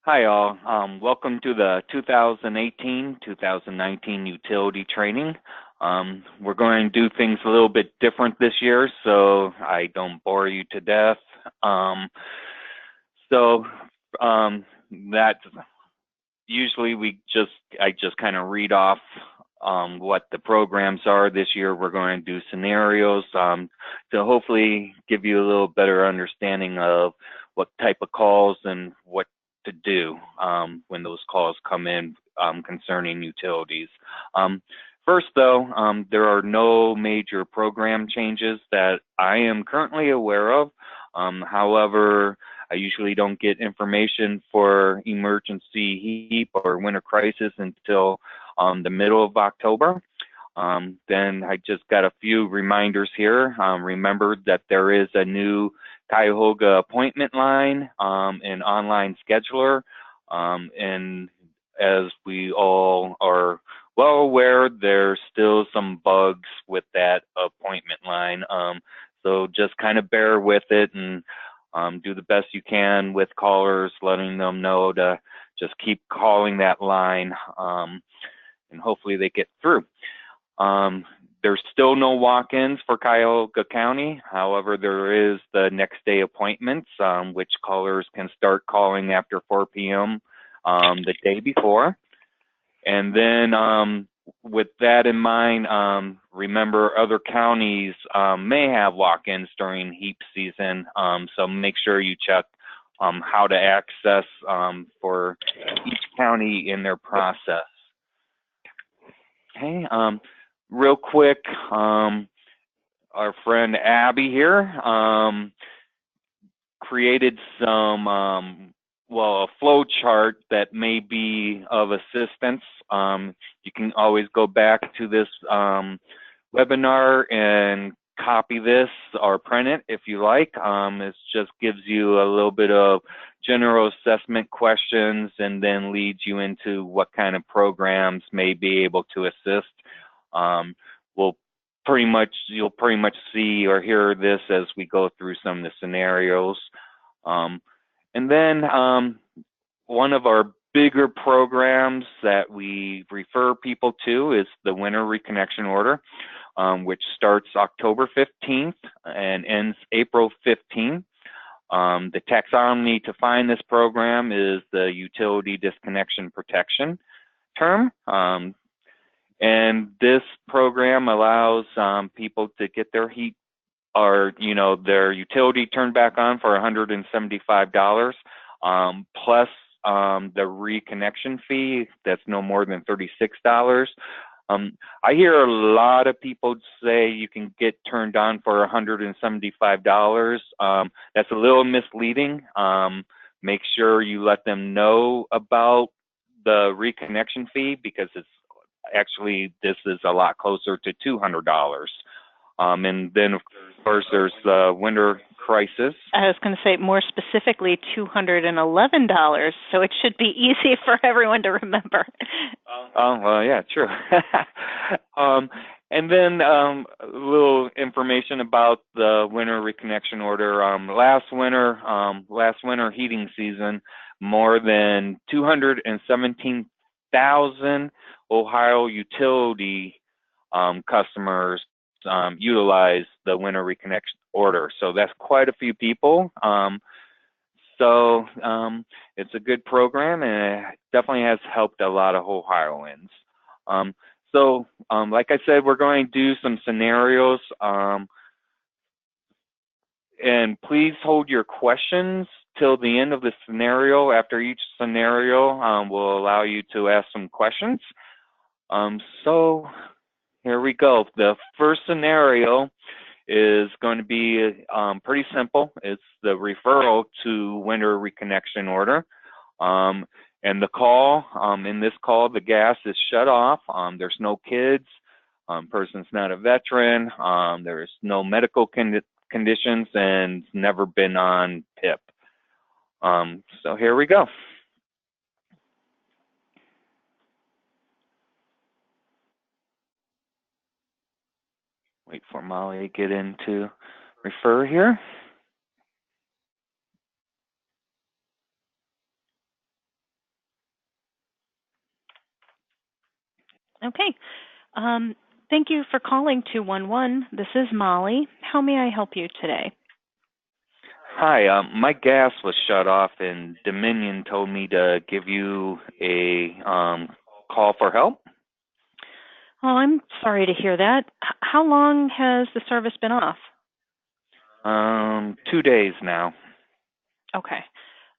Hi all, welcome to the 2018-2019 utility training. We're going to do things a little bit different this year so I don't bore you to death. So that usually I just kind of read off what the programs are. This year we're going to do scenarios to hopefully give you a little better understanding of what type of calls and what to do when those calls come in concerning utilities. First though, there are no major program changes that I am currently aware of. However, I usually don't get information for emergency heat or winter crisis until the middle of October. Then I just got a few reminders here. Remember that there is a new Cuyahoga appointment line and online scheduler. And as we all are well aware, there's still some bugs with that appointment line. So just kind of bear with it and do the best you can with callers, letting them know to just keep calling that line and hopefully they get through. There's still no walk-ins for Cuyahoga County. However, there is the next day appointments, which callers can start calling after 4 p.m. The day before. And then with that in mind, remember other counties may have walk-ins during heat season, so make sure you check how to access for each county in their process. Okay, real quick, our friend Abby here created some, a flow chart that may be of assistance. You can always go back to this webinar and copy this or print it if you like. It just gives you a little bit of general assessment questions and then leads you into what kind of programs may be able to assist. You'll pretty much see or hear this as we go through some of the scenarios. And then one of our bigger programs that we refer people to is the Winter Reconnection Order, which starts October 15th and ends April 15th. The taxonomy to find this program is the Utility Disconnection Protection term. And this program allows people to get their heat or their utility turned back on for $175 plus the reconnection fee that's no more than $36. I hear a lot of people say you can get turned on for $175. That's a little misleading. Make sure you let them know about the reconnection fee because it's actually, this is a lot closer to $200. And then, of course, there's the winter crisis. I was going to say more specifically $211, so it should be easy for everyone to remember. Oh, well, yeah, true. And then a little information about the winter reconnection order. Last winter heating season, more than 217,000 Ohio utility customers utilize the winter reconnection order. So that's quite a few people. So it's a good program and it definitely has helped a lot of Ohioans. So like I said, we're going to do some scenarios. And please hold your questions till the end of the scenario. After each scenario, we'll allow you to ask some questions. So here we go. The first scenario is going to be pretty simple. It's the referral to winter reconnection order. And the call, in this call, the gas is shut off. There's no kids. Person's not a veteran. There's no medical conditions and never been on PIP. So here we go. Wait for Molly to get into refer here. Okay. Thank you for calling 211. This is Molly. How may I help you today? Hi, my gas was shut off, and Dominion told me to give you a call for help. Oh, I'm sorry to hear that. How long has the service been off? 2 days now. Okay.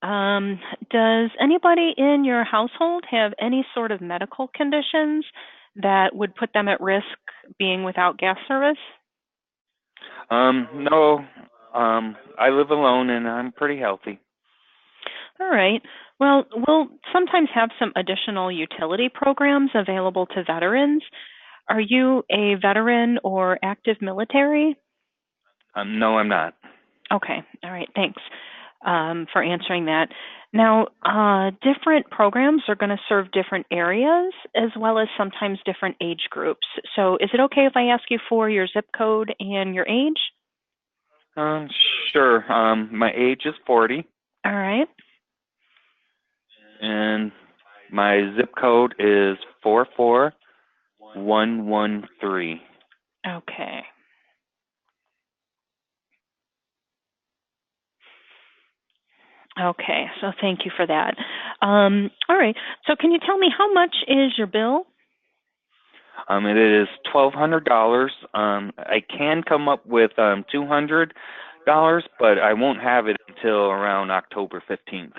Does anybody in your household have any sort of medical conditions that would put them at risk being without gas service? No, I live alone, and I'm pretty healthy. All right. Well, we'll sometimes have some additional utility programs available to veterans. Are you a veteran or active military? No, I'm not. Okay. All right. Thanks for answering that. Now, different programs are going to serve different areas as well as sometimes different age groups. So is it okay if I ask you for your zip code and your age? Um, sure. My age is 40, All right. and my zip code is 44113. Okay. Okay. So thank you for that. All right. So can you tell me how much is your bill? It is $1,200. I can come up with $200, but I won't have it until around October 15th.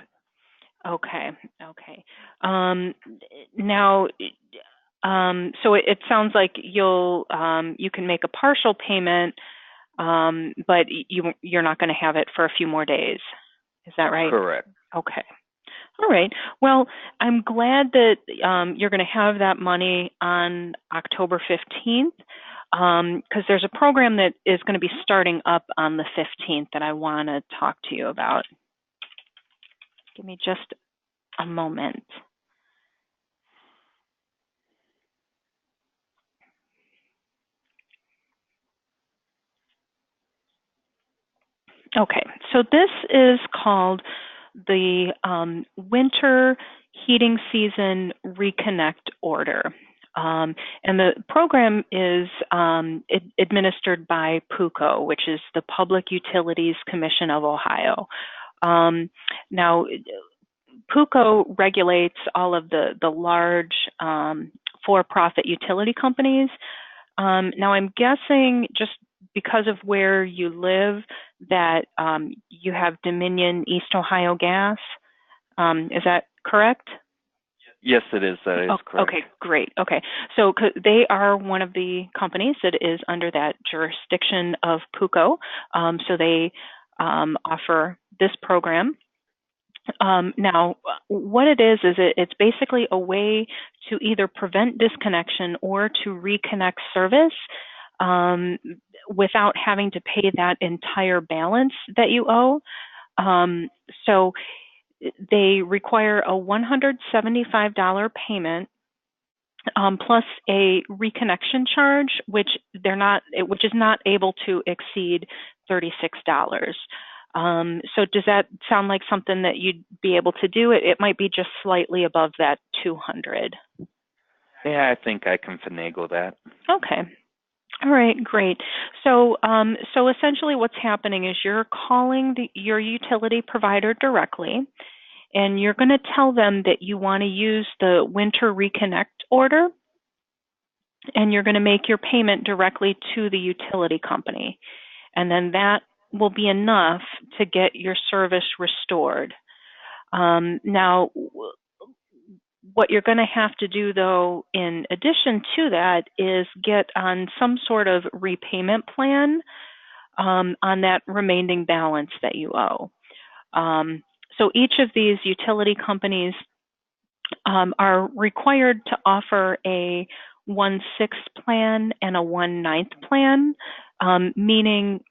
Okay. Okay. Now, so it sounds like you can make a partial payment, but you're not going to have it for a few more days. Is that right? Correct. Okay. All right. Well, I'm glad that you're going to have that money on October 15th because there's a program that is going to be starting up on the 15th that I want to talk to you about. Give me just a moment. Okay, so this is called the Winter Heating Season Reconnect Order. And the program is administered by PUCO, which is the Public Utilities Commission of Ohio. Now, PUCO regulates all of the large for-profit utility companies. Now, I'm guessing just because of where you live that you have Dominion East Ohio Gas. Is that correct? Yes, it is. That is correct. Okay, great. Okay. So they are one of the companies that is under that jurisdiction of PUCO. So they offer this program. Now, what it is it's basically a way to either prevent disconnection or to reconnect service without having to pay that entire balance that you owe. So they require a $175 payment plus a reconnection charge, which is not able to exceed $36. So does that sound like something that you'd be able to do? It might be just slightly above that 200. Yeah, I think I can finagle that. Okay. All right, great. So, so essentially, what's happening is you're calling your utility provider directly, and you're going to tell them that you want to use the Winter Reconnect order, and you're going to make your payment directly to the utility company, and then that will be enough to get your service restored. Now, what you're going to have to do, though, in addition to that, is get on some sort of repayment plan on that remaining balance that you owe. So each of these utility companies are required to offer a 1/6 plan and a 1/9 plan, meaning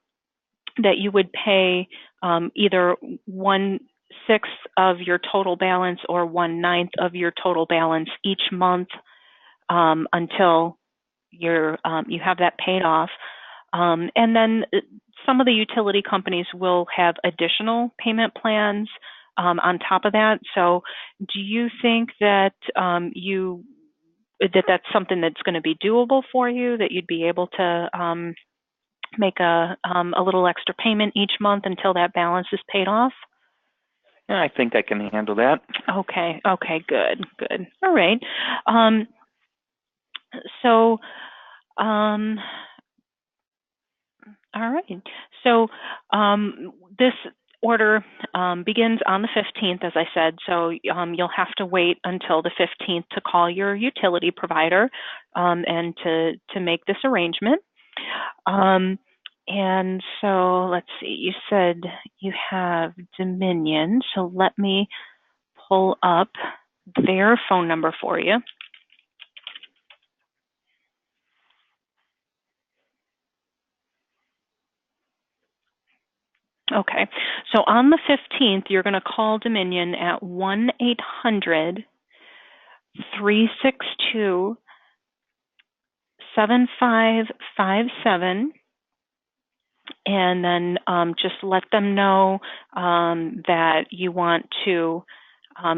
that you would pay either 1/6 of your total balance or 1/9 of your total balance each month until you have that paid off. And then some of the utility companies will have additional payment plans on top of that. So do you think that that's something that's going to be doable for you, that you'd be able to make a little extra payment each month until that balance is paid off? Yeah, I think I can handle that. Okay, good. All right. So, all right. So this order begins on the 15th, as I said. So you'll have to wait until the 15th to call your utility provider and to make this arrangement. And so let's see, you said you have Dominion. So let me pull up their phone number for you. Okay, so on the 15th, you're going to call Dominion at 1-800-362-7557, and then just let them know that you want to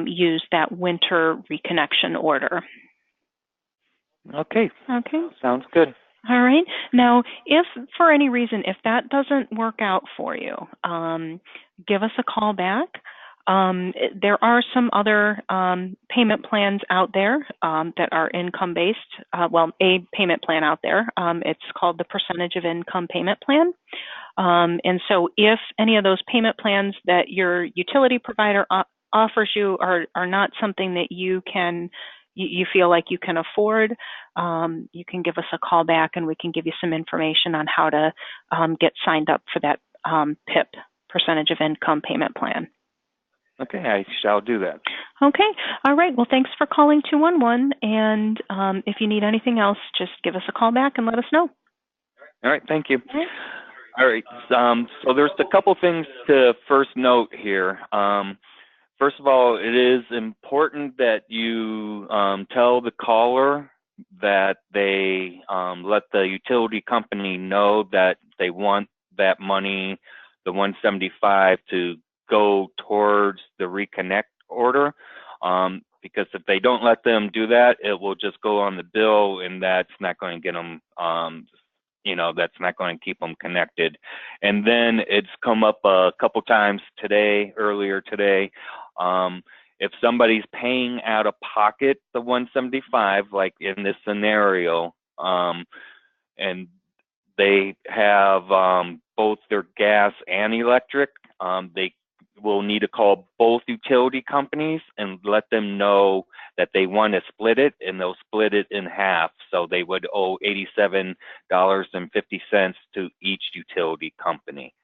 use that winter reconnection order. Okay. Okay. Sounds good. All right. Now, if for any reason, if that doesn't work out for you, give us a call back. There are some other payment plans out there that are income-based. A payment plan out there. It's called the Percentage of Income Payment Plan. And so if any of those payment plans that your utility provider offers you are not something that you feel like you can afford, you can give us a call back and we can give you some information on how to get signed up for that PIP, Percentage of Income Payment Plan. Okay, I shall do that. Okay. All right. Well, thanks for calling 211. And if you need anything else, just give us a call back and let us know. All right. Thank you. Okay. All right. So there's a couple things to first note here. First of all, it is important that you tell the caller that they let the utility company know that they want that money, the 175, to go towards the reconnect order. Because if they don't let them do that, it will just go on the bill, and that's not going to get them, that's not going to keep them connected. And then it's come up a couple times earlier today. If somebody's paying out of pocket the 175, like in this scenario, and they have both their gas and electric, they will need to call both utility companies and let them know that they want to split it, and they'll split it in half. So they would owe $87.50 to each utility company.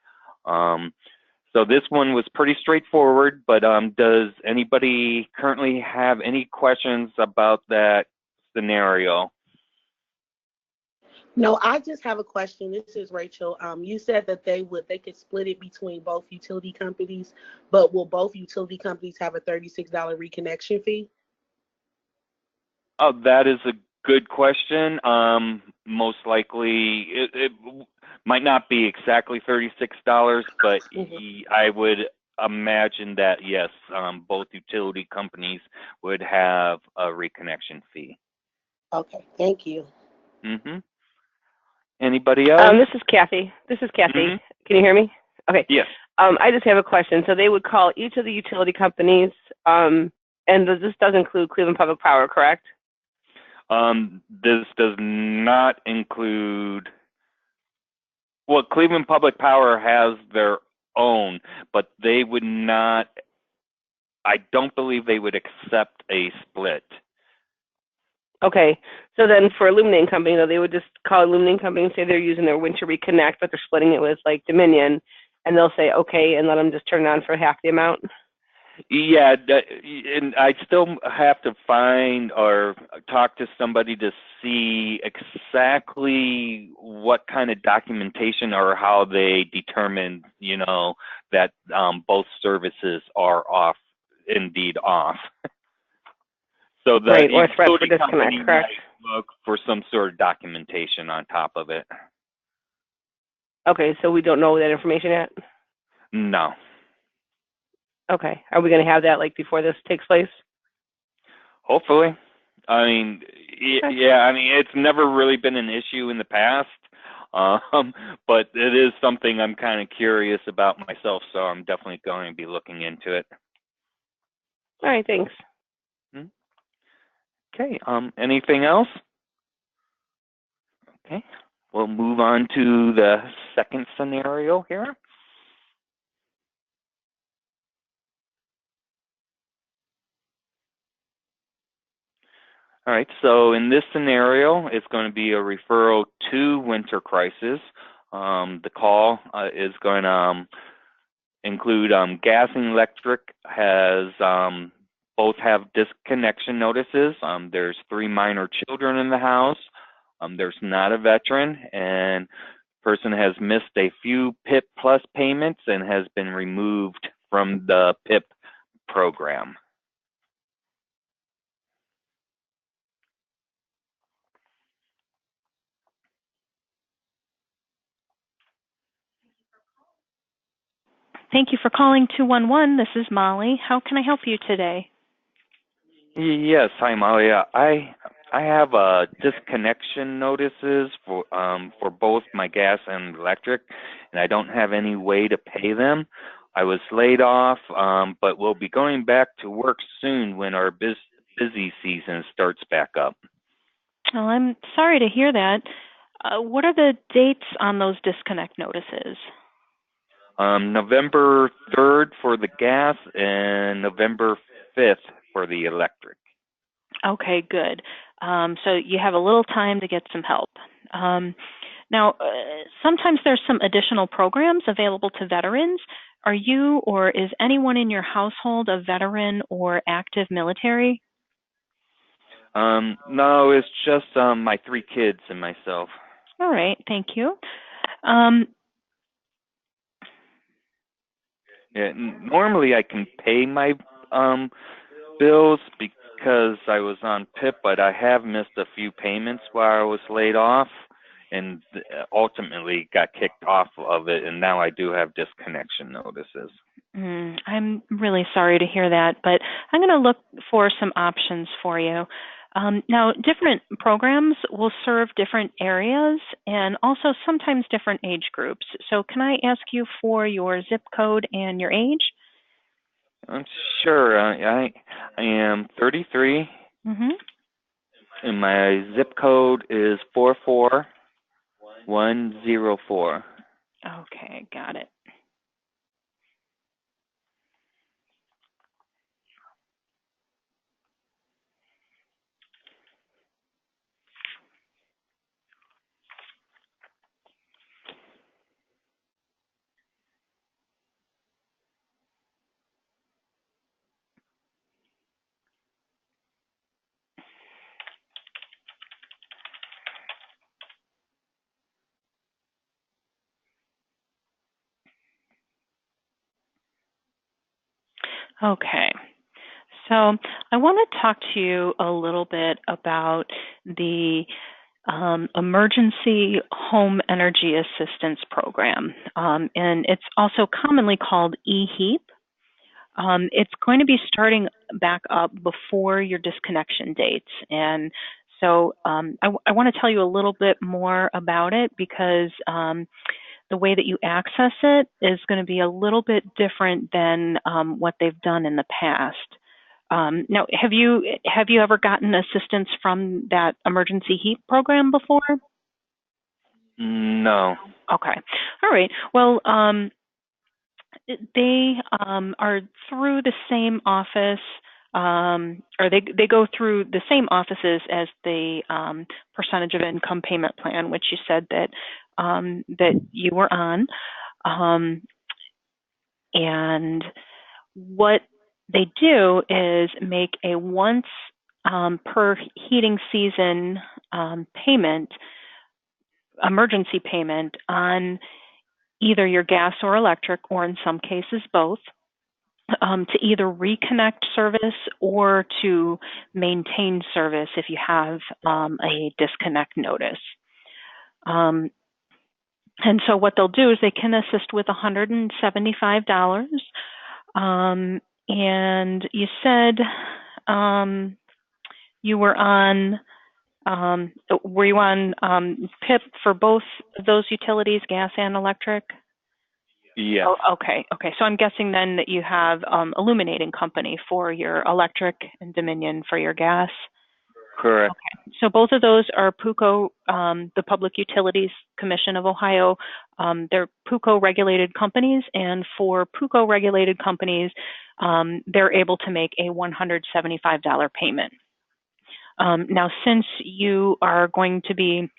So this one was pretty straightforward, but does anybody currently have any questions about that scenario? No, I just have a question. This is Rachel. You said that they could split it between both utility companies, but will both utility companies have a $36 reconnection fee? Oh, that is a good question. Most likely, it might not be exactly $36, but I would imagine that yes, both utility companies would have a reconnection fee. Okay, thank you. Mm-hmm. Anybody else? This is Kathy. Mm-hmm. Can you hear me? Okay. Yes. I just have a question. So they would call each of the utility companies, and this does include Cleveland Public Power, correct? This does not include. Well, Cleveland Public Power has their own, but they would not. I don't believe they would accept a split. Okay. So then for Illuminating Company, though, they would just call Illuminating Company and say they're using their winter reconnect, but they're splitting it with like Dominion, and they'll say okay, and let them just turn it on for half the amount. Yeah, and I still have to find or talk to somebody to see exactly what kind of documentation or how they determine, that both services are indeed off. So the right, or threat for utility company disconnect, correct? might look for some sort of documentation on top of it. Okay, so we don't know that information yet? No. Okay. Are we going to have that like before this takes place? Hopefully. I mean, Yeah, I mean, it's never really been an issue in the past, but it is something I'm kind of curious about myself, so I'm definitely going to be looking into it. All right, thanks. Okay, anything else? Okay, we'll move on to the second scenario here. All right, so in this scenario, it's going to be a referral to Winter Crisis. The call is going to include gas and electric has both have disconnection notices. There's 3 minor children in the house. There's not a veteran, and person has missed a few PIP plus payments and has been removed from the PIP program. Thank you for calling 211. This is Molly. How can I help you today? Yes, hi Molly. I have disconnection notices for both my gas and electric, and I don't have any way to pay them. I was laid off, but we'll be going back to work soon when our busy season starts back up. Well, I'm sorry to hear that. What are the dates on those disconnect notices? November 3rd for the gas and November 5th for the electric. Okay, good. So you have a little time to get some help. Now, sometimes there's some additional programs available to veterans. Are you or is anyone in your household a veteran or active military? No, it's just my 3 kids and myself. All right, thank you. Yeah, normally I can pay my bills because I was on PIP, but I have missed a few payments while I was laid off and ultimately got kicked off of it, and now I do have disconnection notices. I'm really sorry to hear that, but I'm going to look for some options for you. Now, different programs will serve different areas and also sometimes different age groups. So can I ask you for your zip code and your age? Sure. I am 33, and my zip code is 44104. Okay, got it. Okay. So I want to talk to you a little bit about the Emergency Home Energy Assistance Program, and it's also commonly called EHEAP. It's going to be starting back up before your disconnection dates, and so I want to tell you a little bit more about it because the way that you access it is going to be a little bit different than what they've done in the past. Now, have you ever gotten assistance from that emergency heat program before? No. Okay. All right. Well, they are through the same office, or they go through the same offices as the percentage of income payment plan, which you said that that you were on, and what they do is make a once per heating season payment, emergency payment on either your gas or electric, or in some cases both, to either reconnect service or to maintain service if you have a disconnect notice. And so what they'll do is they can assist with $175. And you said you were on Were you on PIP for both of those utilities, gas and electric? Yes. Oh, okay. So I'm guessing then that you have Illuminating Company for your electric and Dominion for your gas. Correct. Okay. So both of those are PUCO, the Public Utilities Commission of Ohio. They're PUCO regulated companies, and for PUCO regulated companies, they're able to make a $175 payment. Now, since you are going to be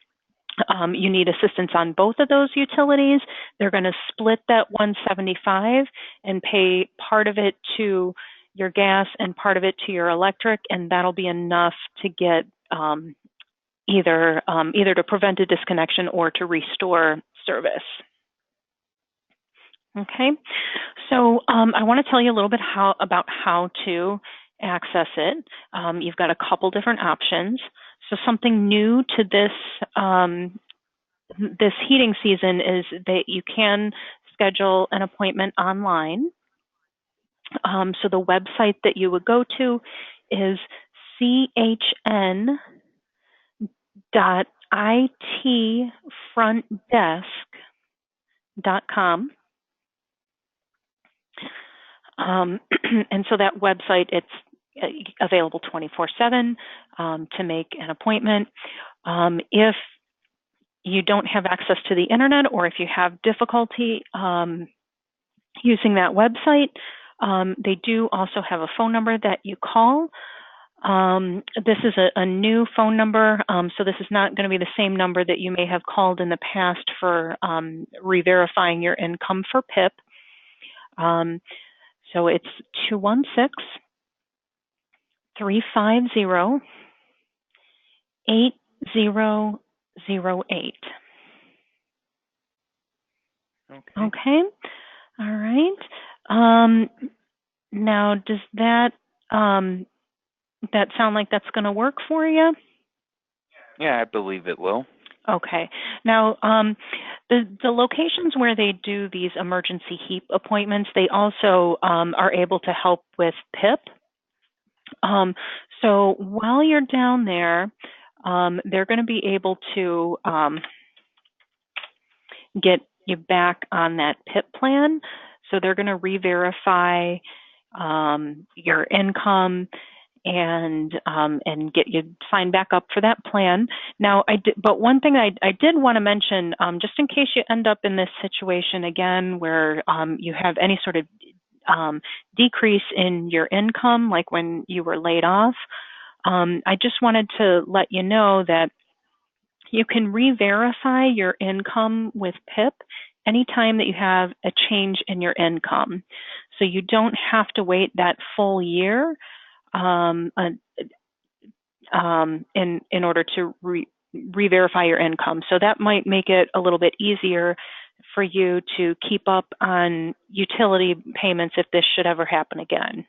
you need assistance on both of those utilities, they're going to split that 175 and pay part of it to your gas and part of it to your electric, and that'll be enough to get either to prevent a disconnection or to restore service. Okay, so I want to tell you a little bit about how to access it. You've got a couple different options. So something new to this heating season is that you can schedule an appointment online. So the website that you would go to is chn.itfrontdesk.com. And so that website, it's available 24/7 to make an appointment. If you don't have access to the internet, or if you have difficulty using that website, they do also have a phone number that you call. This is a new phone number, so this is not going to be the same number that you may have called in the past for re-verifying your income for PIP. So it's 216-350-8008. Okay. All right. Now, does that sound like that's going to work for you? Yeah, I believe it will. Okay. Now, the locations where they do these emergency HEAP appointments, they also are able to help with PIP. So while you're down there, they're going to be able to get you back on that PIP plan. So they're going to re-verify your income and get you signed back up for that plan. Now, but one thing I did want to mention, just in case you end up in this situation again where you have any sort of decrease in your income, like when you were laid off, I just wanted to let you know that you can re-verify your income with PIP anytime that you have a change in your income. So you don't have to wait that full year in order to re-verify your income. So that might make it a little bit easier for you to keep up on utility payments if this should ever happen again.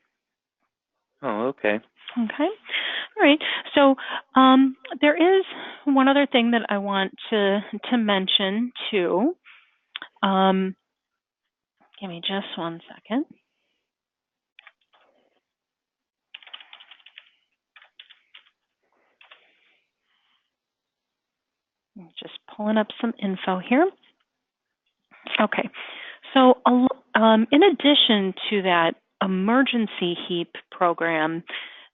Oh, okay. Okay. All right. So there is one other thing that I want to mention too. Give me just one second. I'm just pulling up some info here. Okay. So in addition to that emergency HEAP program,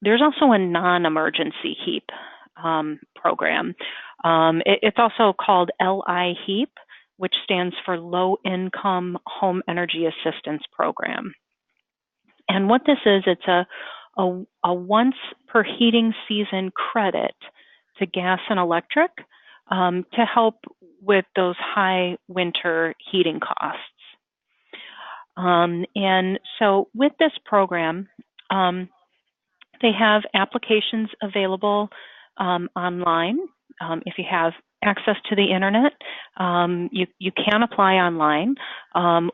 there's also a non-emergency HEAP program. It's also called LIHEAP, which stands for Low Income Home Energy Assistance Program. And what this is, it's a once per heating season credit to gas and electric to help with those high winter heating costs. And so with this program, they have applications available online. If you have access to the internet, you can apply online,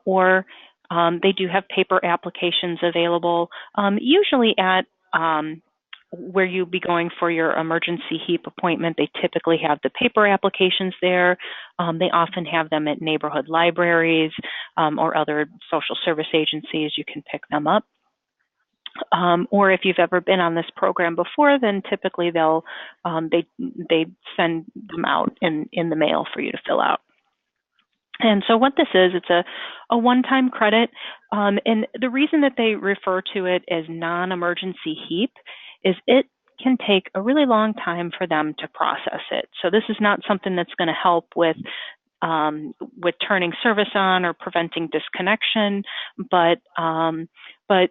or they do have paper applications available, usually at where you'll be going for your emergency HEAP appointment. They typically have the paper applications there. They often have them at neighborhood libraries or other social service agencies. You can pick them up. Or if you've ever been on this program before, then typically they send them out in the mail for you to fill out. And so what this is, it's a one-time credit. And the reason that they refer to it as non-emergency HEAP is it can take a really long time for them to process it. So this is not something that's going to help with turning service on or preventing disconnection, but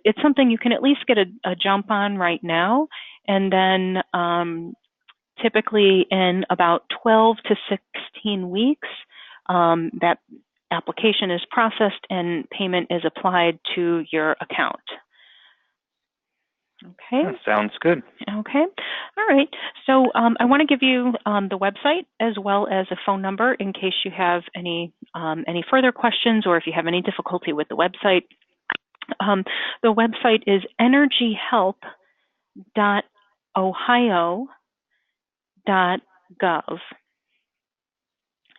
it's something you can at least get a jump on right now, and then typically in about 12 to 16 weeks, that application is processed and payment is applied to your account. Okay. That sounds good. Okay. All right. So I want to give you the website as well as a phone number in case you have any further questions or if you have any difficulty with the website. The website is energyhelp.ohio.gov.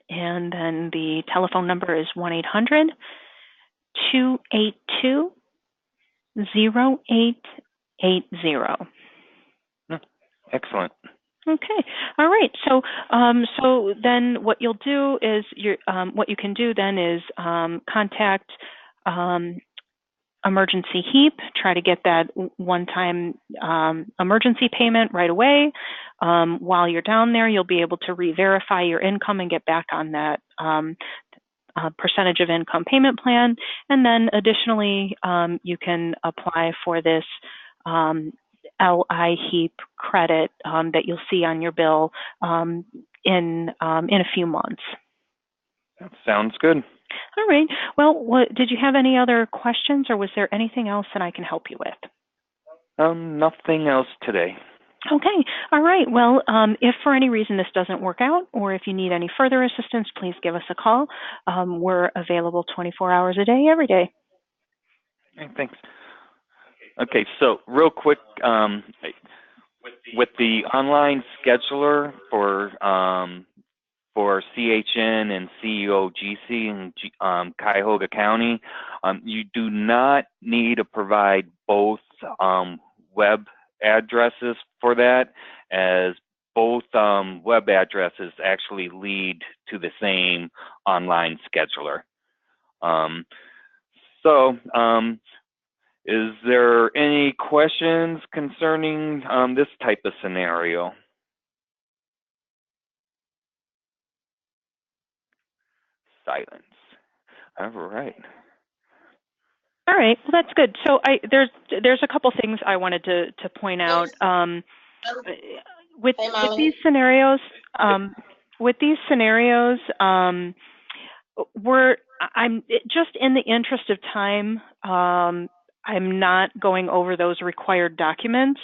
And then the telephone number is 1-800-282-0880. Excellent. Okay. All right. So, so then what you'll do is what you can do then is contact Emergency HEAP, try to get that one-time emergency payment right away. While you're down there, you'll be able to re-verify your income and get back on that percentage of income payment plan. And then additionally, you can apply for this LI HEAP credit that you'll see on your bill in a few months. That sounds good. All right. Well, did you have any other questions, or was there anything else that I can help you with? Nothing else today. Okay. All right. Well, if for any reason this doesn't work out, or if you need any further assistance, please give us a call. We're available 24 hours a day, every day. Okay, thanks. Okay, so real quick, with the online scheduler for CHN and CEOGC in Cuyahoga County, you do not need to provide both web addresses for that, as both web addresses actually lead to the same online scheduler. Is there any questions concerning this type of scenario? Silence. All right. All right. Well, that's good. So there's a couple things I wanted to point out. With these scenarios, I'm just in the interest of time. I'm not going over those required documents.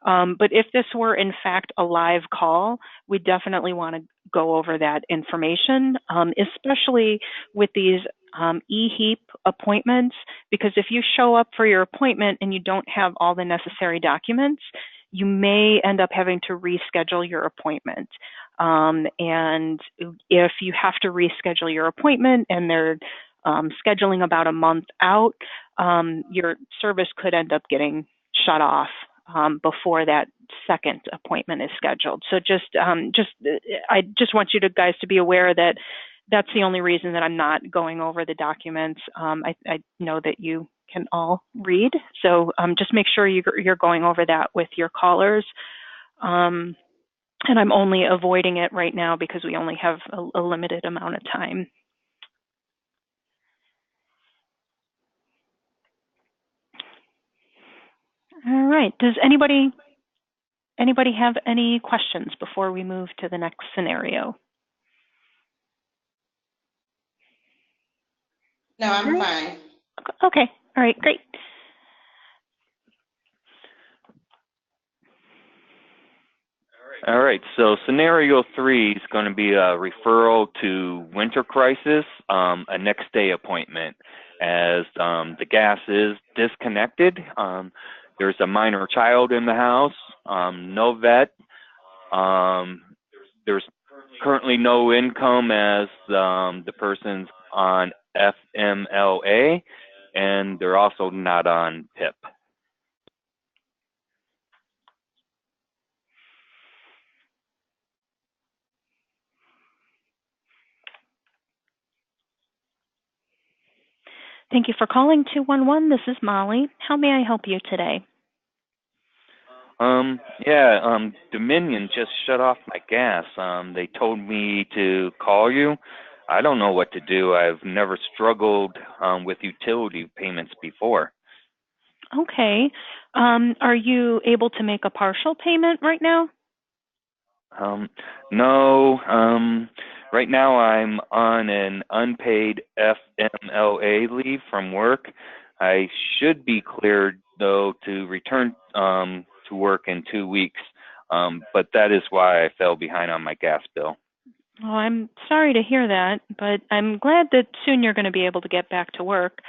But if this were in fact a live call, we definitely want to go over that information, especially with these eHEAP appointments, because if you show up for your appointment and you don't have all the necessary documents, you may end up having to reschedule your appointment. And if you have to reschedule your appointment and they're scheduling about a month out, your service could end up getting shut off before that second appointment is scheduled. So I just want you guys to be aware that that's the only reason that I'm not going over the documents. I know that you can all read, so just make sure you're going over that with your callers. And I'm only avoiding it right now because we only have a limited amount of time. All right. Does anybody have any questions before we move to the next scenario? No, I'm fine. Okay. All right. Great. All right, so scenario 3 is going to be a referral to Winter Crisis, a next day appointment, as the gas is disconnected. There's a minor child in the house, no vet. There's currently no income as the person's on FMLA, and they're also not on PIP. Thank you for calling 211. This is Molly. How may I help you today? Dominion just shut off my gas. They told me to call you. I don't know what to do. I've never struggled with utility payments before. Okay. Are you able to make a partial payment right now? No. Right now I'm on an unpaid FMLA leave from work. I should be cleared though to return to work in 2 weeks. But that is why I fell behind on my gas bill. Oh, I'm sorry to hear that, but I'm glad that soon you're going to be able to get back to work.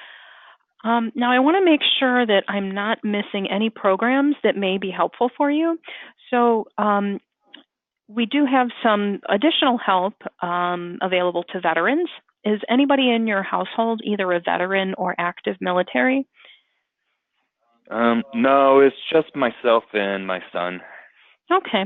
Now, I want to make sure that I'm not missing any programs that may be helpful for you. So we do have some additional help available to veterans. Is anybody in your household either a veteran or active military? No, it's just myself and my son. Okay.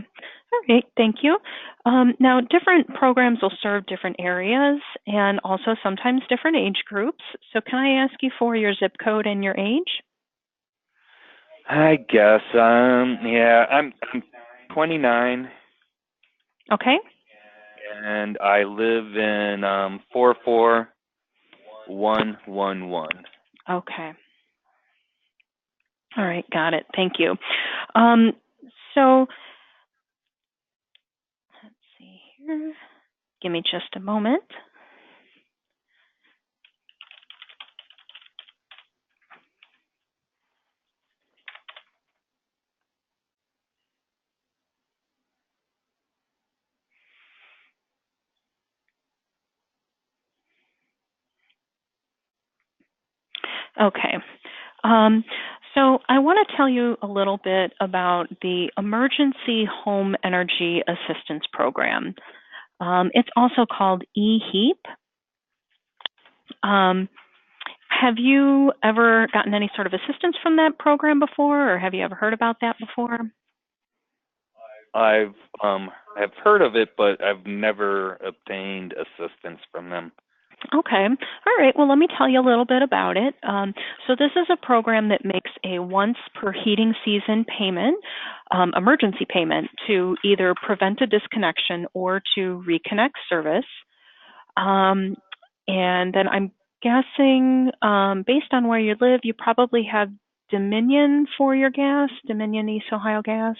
All right. Thank you. Now, different programs will serve different areas and also sometimes different age groups. So can I ask you for your zip code and your age? I guess. I'm 29 Okay. and I live in 44111. Okay. All right. Got it. Thank you. So let's see here. Give me just a moment. Okay. So I want to tell you a little bit about the Emergency Home Energy Assistance Program. It's also called EHEAP. Have you ever gotten any sort of assistance from that program before, or have you ever heard about that before? I've heard of it, but I've never obtained assistance from them. Okay. All right. Well, let me tell you a little bit about it. So this is a program that makes a once per heating season payment, emergency payment, to either prevent a disconnection or to reconnect service. And then I'm guessing, based on where you live, you probably have Dominion for your gas, Dominion East Ohio Gas.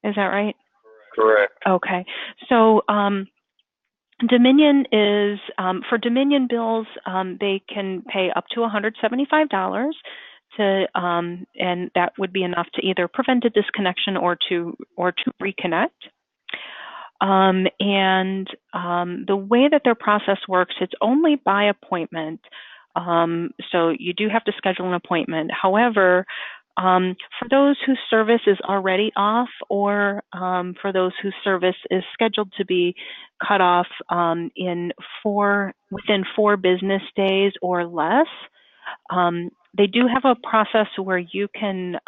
Is that right? Correct. Okay. So Dominion is, for Dominion bills, they can pay up to $175 to, and that would be enough to either prevent a disconnection or to reconnect. The way that their process works, it's only by appointment. So you do have to schedule an appointment. However, for those whose service is already off, or for those whose service is scheduled to be cut off within 4 business days or less, they do have a process where you can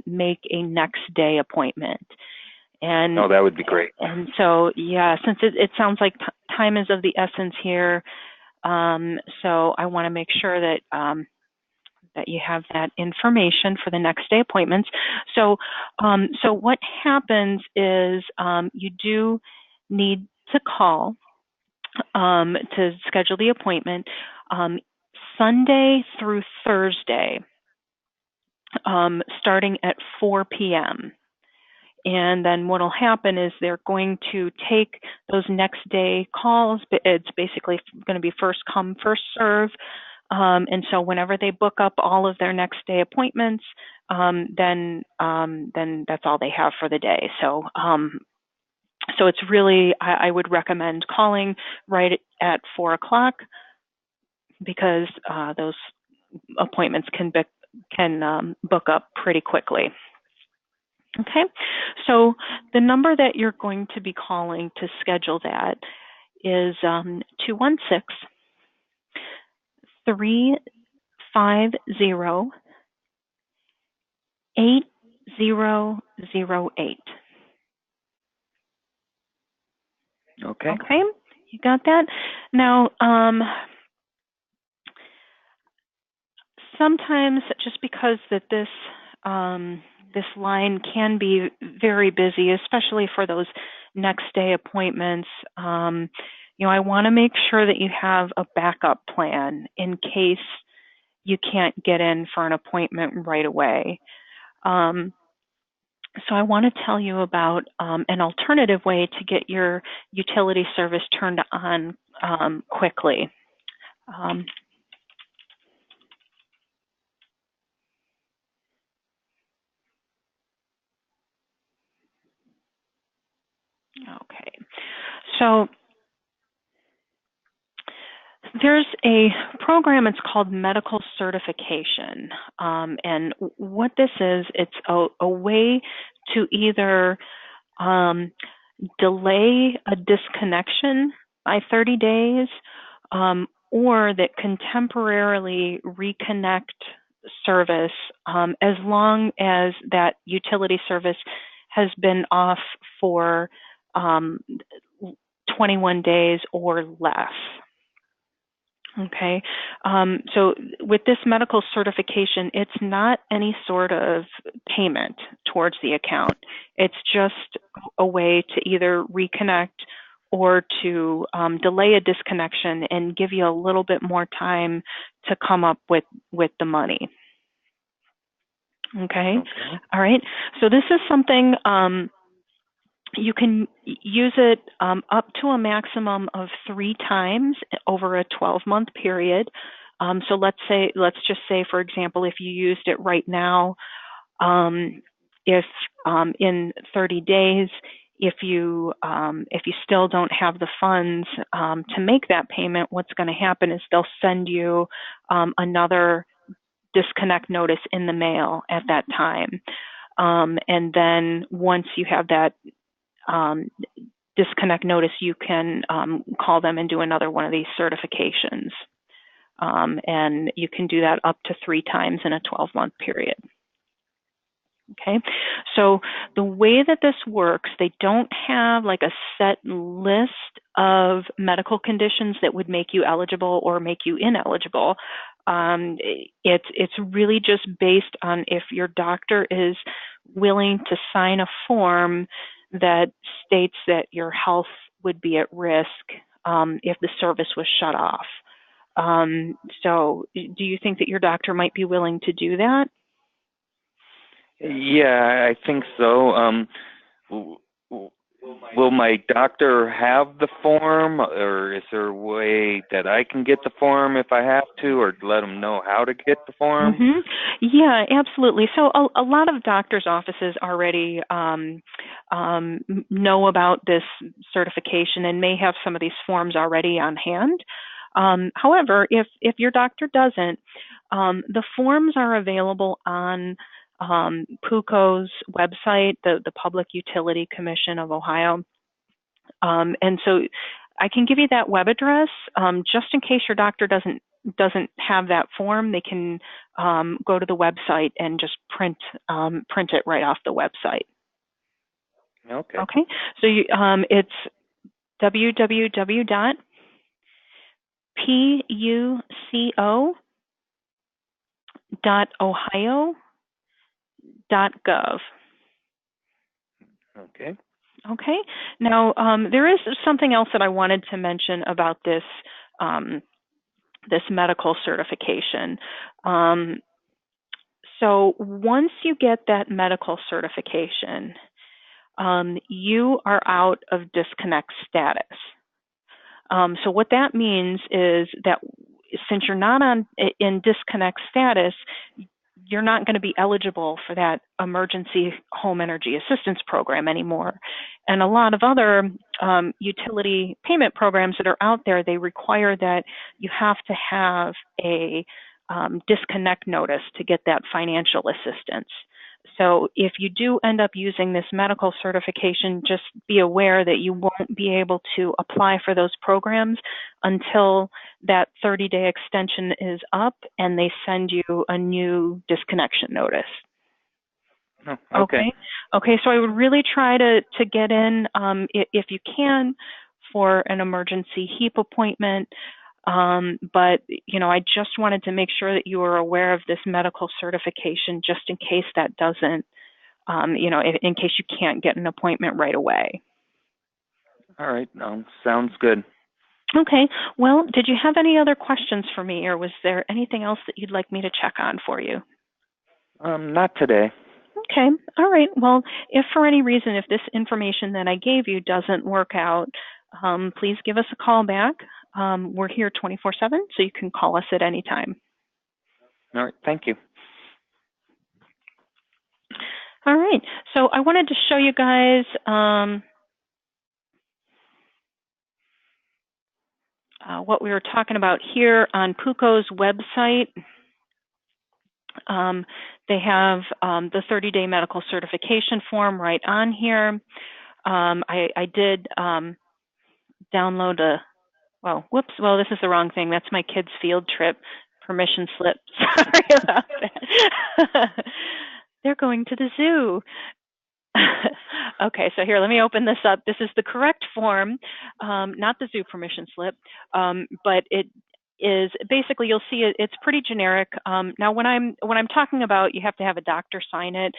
make a next day appointment. And that would be great. And so, yeah, since it sounds like time is of the essence here, so I want to make sure that that you have that information for the next day appointments. So, so what happens is you do need to call to schedule the appointment Sunday through Thursday, starting at 4 p.m. And then what will happen is they're going to take those next day calls. It's basically going to be first come, first serve. And so whenever they book up all of their next day appointments, then that's all they have for the day. So so it's really, I would recommend calling right at 4 o'clock, because those appointments can book up pretty quickly. Okay, so the number that you're going to be calling to schedule that is 216-350-8008. Okay. Okay, you got that? Now, sometimes just because that this line can be very busy, especially for those next day appointments, I want to make sure that you have a backup plan in case you can't get in for an appointment right away. So I want to tell you about an alternative way to get your utility service turned on quickly. Okay, so there's a program, it's called medical certification. And what this is, it's a way to either delay a disconnection by 30 days or that can temporarily reconnect service as long as that utility service has been off for 21 days or less. Okay, so with this medical certification, it's not any sort of payment towards the account. It's just a way to either reconnect or to delay a disconnection and give you a little bit more time to come up with the money. Okay, all right. So this is something you can use it up to a maximum of 3 times over a 12-month period. So let's just say, for example, if you used it right now, if in 30 days, if you still don't have the funds to make that payment, what's going to happen is they'll send you another disconnect notice in the mail at that time. And then once you have that disconnect notice, you can call them and do another one of these certifications. And you can do that up to 3 times in a 12-month period. Okay, so the way that this works, they don't have like a set list of medical conditions that would make you eligible or make you ineligible. It's really just based on if your doctor is willing to sign a form that states that your health would be at risk if the service was shut off. So do you think that your doctor might be willing to do that? Yeah, I think so. Will my doctor have the form, or is there a way that I can get the form if I have to, or let them know how to get the form? Mm-hmm. Yeah, absolutely. So a lot of doctors' offices already know about this certification and may have some of these forms already on hand. However, if your doctor doesn't, the forms are available on PUCO's website, the Public Utility Commission of Ohio. And so I can give you that web address just in case your doctor doesn't have that form. They can go to the website and just print it right off the website. Okay. Okay. So it's www.puco.ohio.gov. Okay. Okay. Now, there is something else that I wanted to mention about this this medical certification. So once you get that medical certification, you are out of disconnect status. So what that means is that since you're not in disconnect status, you're not going to be eligible for that emergency home energy assistance program anymore. And a lot of other utility payment programs that are out there, they require that you have to have a disconnect notice to get that financial assistance. So if you do end up using this medical certification, just be aware that you won't be able to apply for those programs until that 30-day extension is up and they send you a new disconnection notice. Oh, okay. Okay, so I would really try to get in, if you can, for an emergency HEAP appointment. But, you know, I just wanted to make sure that you were aware of this medical certification just in case that doesn't, you know, in case you can't get an appointment right away. All right. Sounds good. Okay. Well, did you have any other questions for me, or was there anything else that you'd like me to check on for you? Not today. Okay. All right. Well, if for any reason, if this information that I gave you doesn't work out, please give us a call back. We're here 24/7, so you can call us at any time. All right. Thank you. All right. So I wanted to show you guys what we were talking about here on PUCO's website. They have the 30-day medical certification form right on here. I did download well, this is the wrong thing. That's my kids' field trip permission slip. Sorry about that. They're going to the zoo. Okay, so here, let me open this up. This is the correct form, not the zoo permission slip, but it is basically, you'll see it's pretty generic. Now, when I'm talking about you have to have a doctor sign it,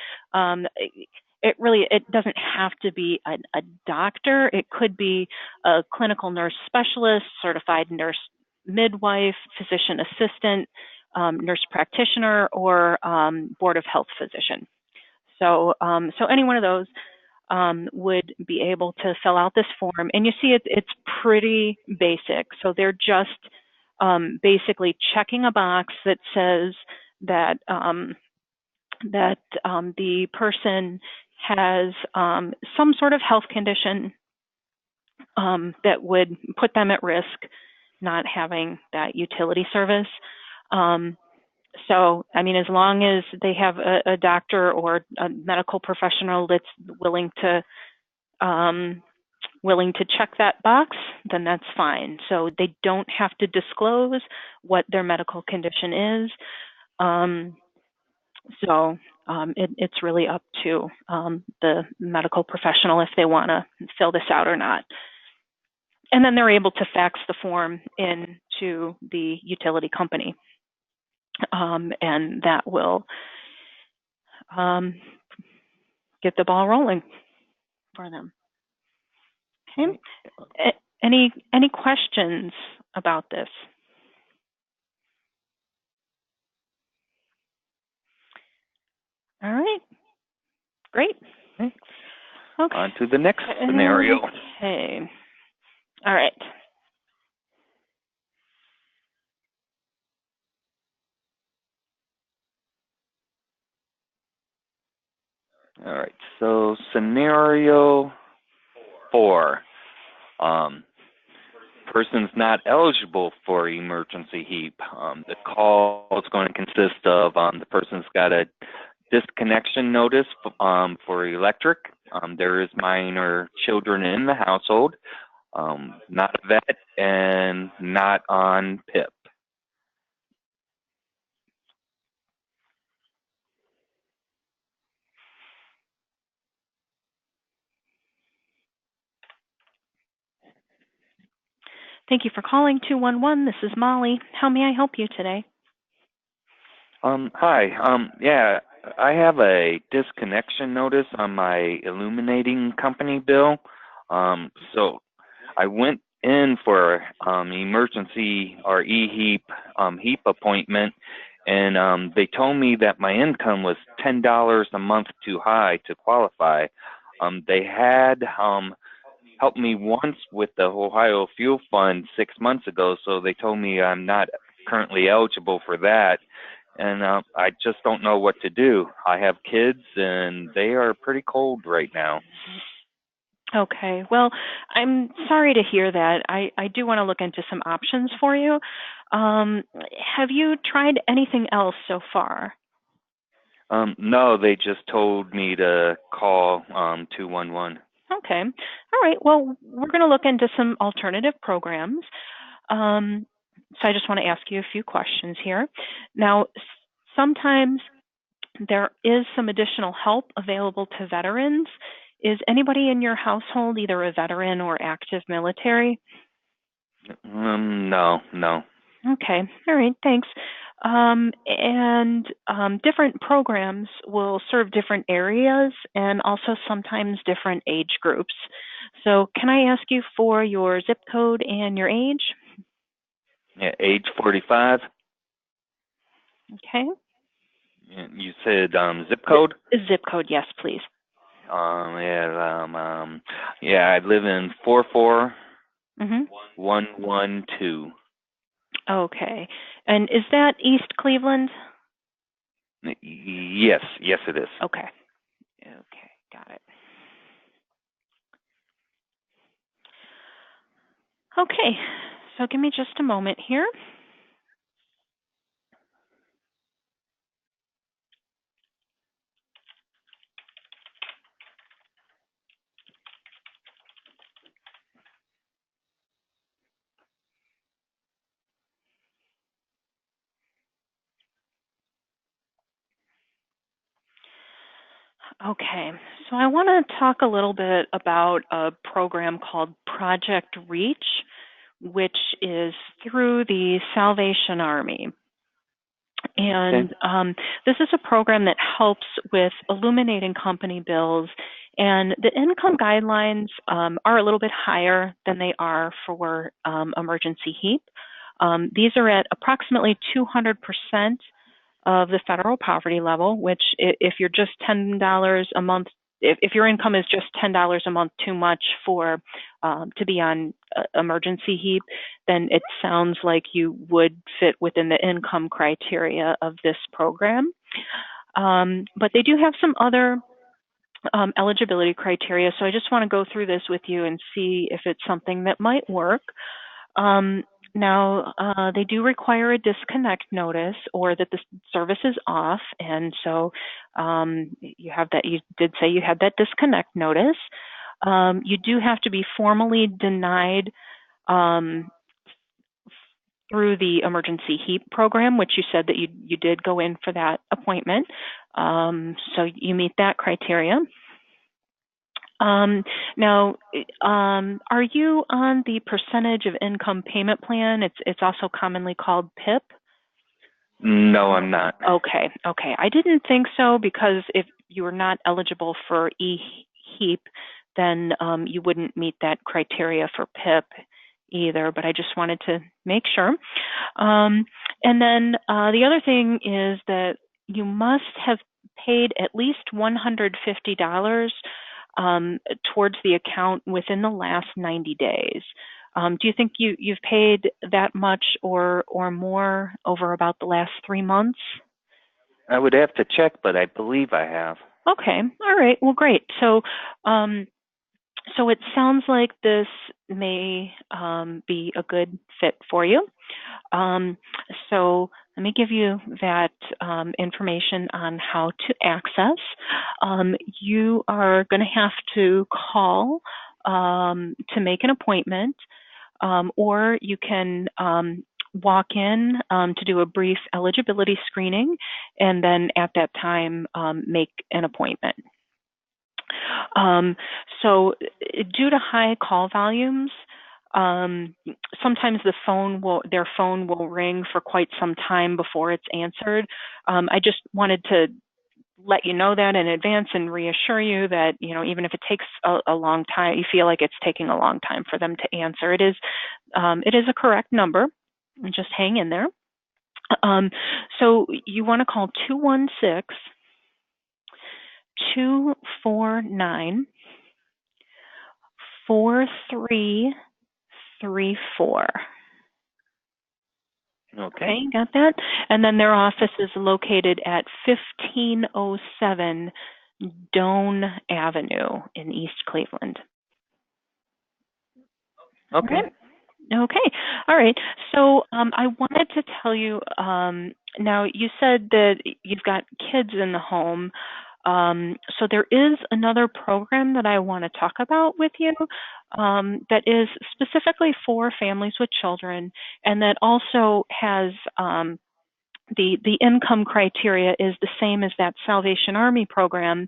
it doesn't have to be a doctor. It could be a clinical nurse specialist, certified nurse midwife, physician assistant, nurse practitioner, or board of health physician. So any one of those would be able to fill out this form. And you see it's pretty basic. So they're just basically checking a box that says that the person has some sort of health condition that would put them at risk not having that utility service. So, I mean, as long as they have a doctor or a medical professional that's willing to check that box, then that's fine. So they don't have to disclose what their medical condition is. It's really up to the medical professional if they want to fill this out or not. And then they're able to fax the form in to the utility company. And that will get the ball rolling for them. Okay. Any questions about this? All right. Great. Okay. Okay. On to the next scenario. Okay. All right. All right. So scenario 4. Person's not eligible for emergency HEAP. The call is going to consist of the person's got a disconnection notice for electric. There is minor children in the household, not a vet, and not on PIP. Thank you for calling 211. This is Molly. How may I help you today? Hi. Yeah, I have a disconnection notice on my illuminating company bill. So I went in for emergency or EHEAP HEAP appointment, and they told me that my income was $10 a month too high to qualify. They had helped me once with the Ohio Fuel Fund 6 months ago, so they told me I'm not currently eligible for that. And I just don't know what to do. I have kids, and they are pretty cold right now. Okay. Well, I'm sorry to hear that. I do want to look into some options for you. Have you tried anything else so far? No, they just told me to call 211. Okay. All right. Well, we're going to look into some alternative programs. So I just want to ask you a few questions here. Now, sometimes there is some additional help available to veterans. Is anybody in your household either a veteran or active military? No, no. Okay. All right. Thanks. Different programs will serve different areas and also sometimes different age groups. So can I ask you for your zip code and your age? Yeah, age 45. Okay. You said zip code? Zip code, yes, please. Yeah, I live in 44112. Mm-hmm. Okay. And is that East Cleveland? Yes, yes, it is. Okay. Okay, got it. Okay, so give me just a moment here. Okay, so I want to talk a little bit about a program called Project Reach, which is through the Salvation Army. And this is a program that helps with illuminating company bills, and the income guidelines are a little bit higher than they are for emergency HEAP. These are at approximately 200% of the federal poverty level, which if you're just $10 a month, if your income is just $10 a month too much for to be on emergency HEAP, then it sounds like you would fit within the income criteria of this program. But they do have some other eligibility criteria, so I just want to go through this with you and see if it's something that might work. Now, they do require a disconnect notice or that the service is off, and so you have that. You did say you had that disconnect notice. You do have to be formally denied through the emergency HEAP program, which you said that you did go in for that appointment. So you meet that criteria. Now, are you on the percentage of income payment plan? It's also commonly called PIP. No, I'm not. Okay. I didn't think so, because if you were not eligible for EHEAP, then you wouldn't meet that criteria for PIP either, but I just wanted to make sure. And then the other thing is that you must have paid at least $150 towards the account within the last 90 days. Do you think you've paid that much or more over about the last 3 months? I would have to check, but I believe I have. Okay. All right. Well, great. So, so it sounds like this may be a good fit for you. So let me give you that information on how to access. You are going to have to call to make an appointment, or you can walk in to do a brief eligibility screening, and then at that time make an appointment. So due to high call volumes, sometimes their phone will ring for quite some time before it's answered. I just wanted to let you know that in advance and reassure you that, even if it takes a long time, you feel like it's taking a long time for them to answer. It is a correct number. Just hang in there. So you want to call 216-249-4334. Okay, got that? And then their office is located at 1507 Doane Avenue in East Cleveland. Okay. Okay. All right. So I wanted to tell you, now you said that you've got kids in the home. So there is another program that I want to talk about with you that is specifically for families with children, and that also has the income criteria is the same as that Salvation Army program,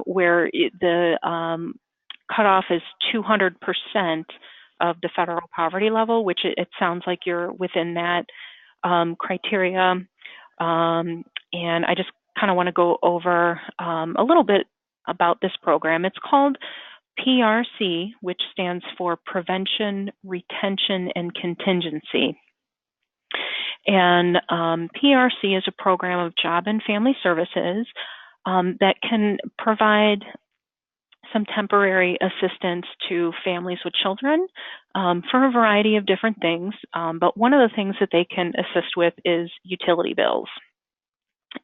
where the cutoff is 200% of the federal poverty level, which it sounds like you're within that criteria. And I just kind of want to go over a little bit about this program. It's called PRC, which stands for Prevention, Retention, and Contingency. And PRC is a program of Job and Family Services that can provide some temporary assistance to families with children for a variety of different things. But one of the things that they can assist with is utility bills.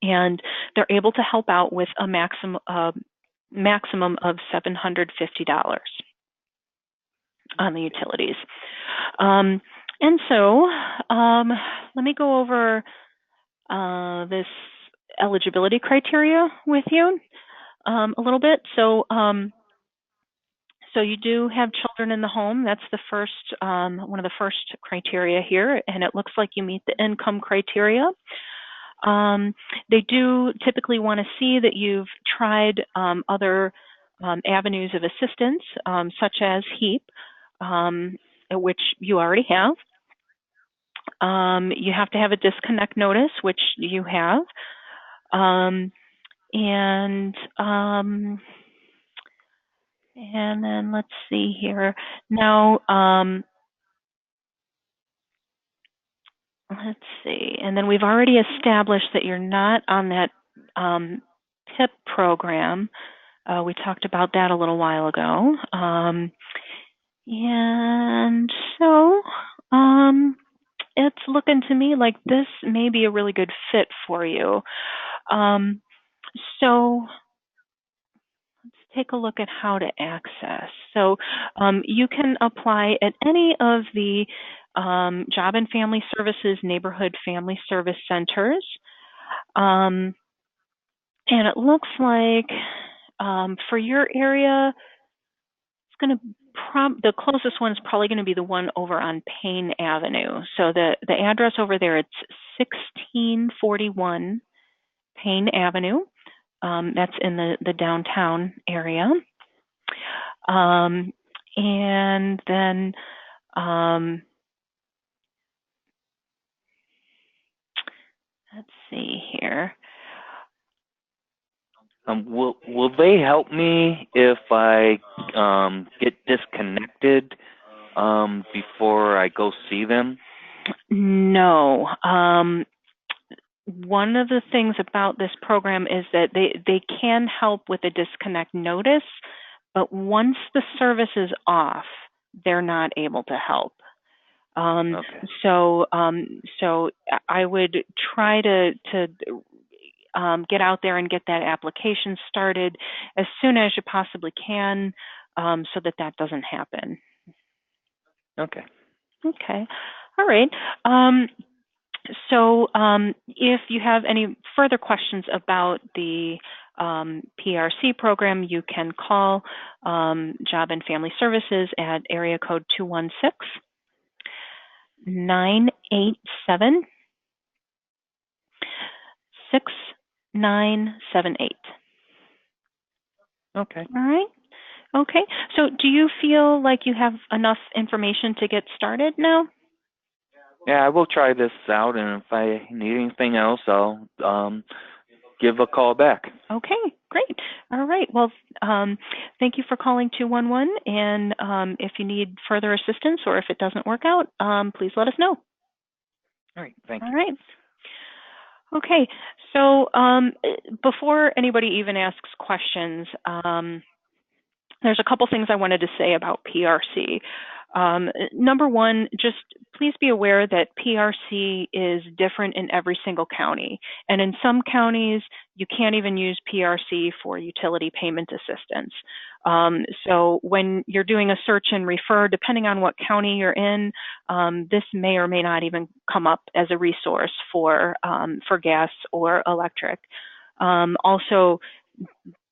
And they're able to help out with a maximum of $750 on the utilities. And so let me go over this eligibility criteria with you a little bit. So you do have children in the home. That's the first, one of the first criteria here, and it looks like you meet the income criteria. They do typically want to see that you've tried other avenues of assistance, such as HEAP, which you already have. You have to have a disconnect notice, which you have. And then let's see here. Now, let's see. And then we've already established that you're not on that PIP program. We talked about that a little while ago. And so it's looking to me like this may be a really good fit for you. So let's take a look at how to access. So you can apply at any of the Job and Family Services Neighborhood Family Service Centers. And it looks like for your area, it's going to the closest one is probably going to be the one over on Payne Avenue. So the address over there, it's 1641 Payne Avenue. That's in the downtown area. And then let's see here. Will they help me if I get disconnected before I go see them? No. One of the things about this program is that they can help with a disconnect notice, but once the service is off, they're not able to help. Okay. So I would try to get out there and get that application started as soon as you possibly can, so that doesn't happen. Okay. Okay. All right. So if you have any further questions about the PRC program, you can call Job and Family Services at area code 216-987-6978. Okay. All right. Okay. So do you feel like you have enough information to get started now? Yeah, I will try this out, and if I need anything else, I'll give a call back. Okay, great. All right. Well, thank you for calling 211, and if you need further assistance or if it doesn't work out, please let us know. All right, thank you. All right. Okay, so before anybody even asks questions, there's a couple things I wanted to say about PRC. Number one, just please be aware that PRC is different in every single county. And in some counties, you can't even use PRC for utility payment assistance. So when you're doing a search and refer, depending on what county you're in, this may or may not even come up as a resource for gas or electric. Also,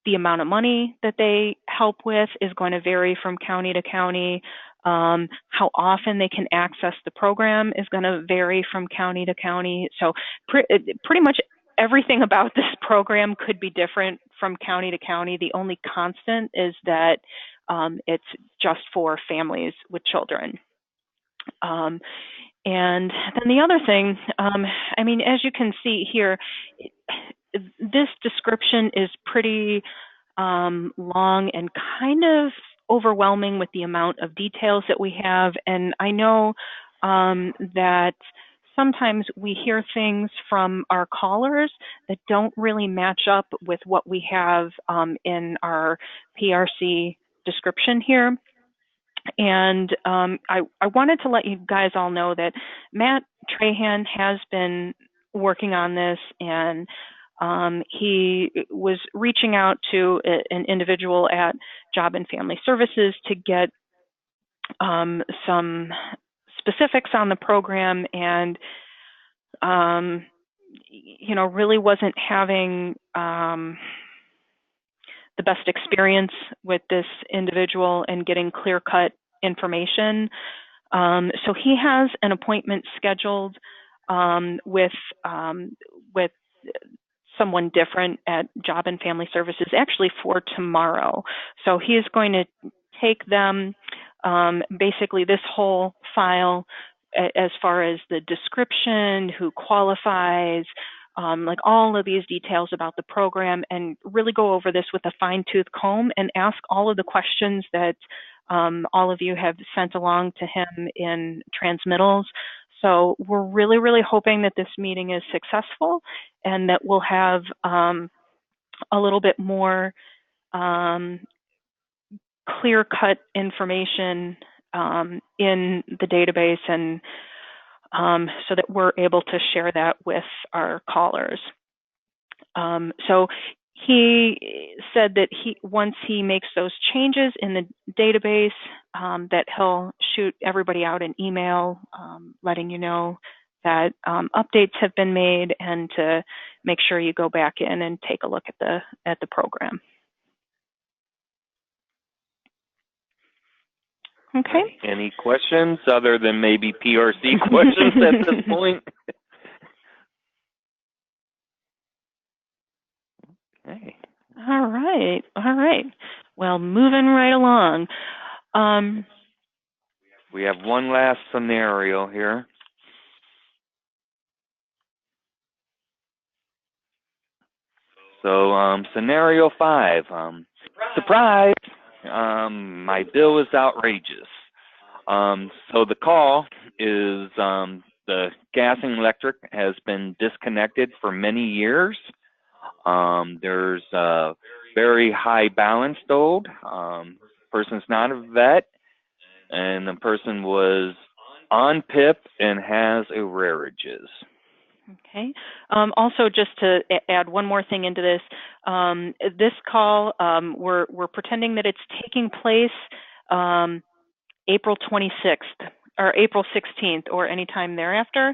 the amount of money that they help with is going to vary from county to county. How often they can access the program is going to vary from county to county. So pretty much everything about this program could be different from county to county. The only constant is that it's just for families with children. And then the other thing, I mean, as you can see here, this description is pretty long and kind of overwhelming with the amount of details that we have. And I know that sometimes we hear things from our callers that don't really match up with what we have in our PRC description here. And I wanted to let you guys all know that Matt Trahan has been working on this, and he was reaching out to an individual at Job and Family Services to get some specifics on the program, and you know, really wasn't having the best experience with this individual and getting clear-cut information. So he has an appointment scheduled with someone different at Job and Family Services, actually for tomorrow. So he is going to take them, basically this whole file, as far as the description, who qualifies, like all of these details about the program, and really go over this with a fine-tooth comb and ask all of the questions that all of you have sent along to him in transmittals. So we're really, really hoping that this meeting is successful and that we'll have a little bit more clear-cut information in the database, and so that we're able to share that with our callers. So he said that once he makes those changes in the database, that he'll shoot everybody out an email letting you know that updates have been made, and to make sure you go back in and take a look at the program. Okay. Any questions other than maybe PRC questions at this point? Okay. All right. All right. Well, moving right along. We have one last scenario here. So, scenario 5, surprise, my bill is outrageous. So the call is the gas and electric has been disconnected for many years. There's a very high balance owed. Person's not a vet, and the person was on PIP and has arrearages. Okay. Also, just to add one more thing into this, this call, we're pretending that it's taking place April 26th or April 16th or anytime thereafter.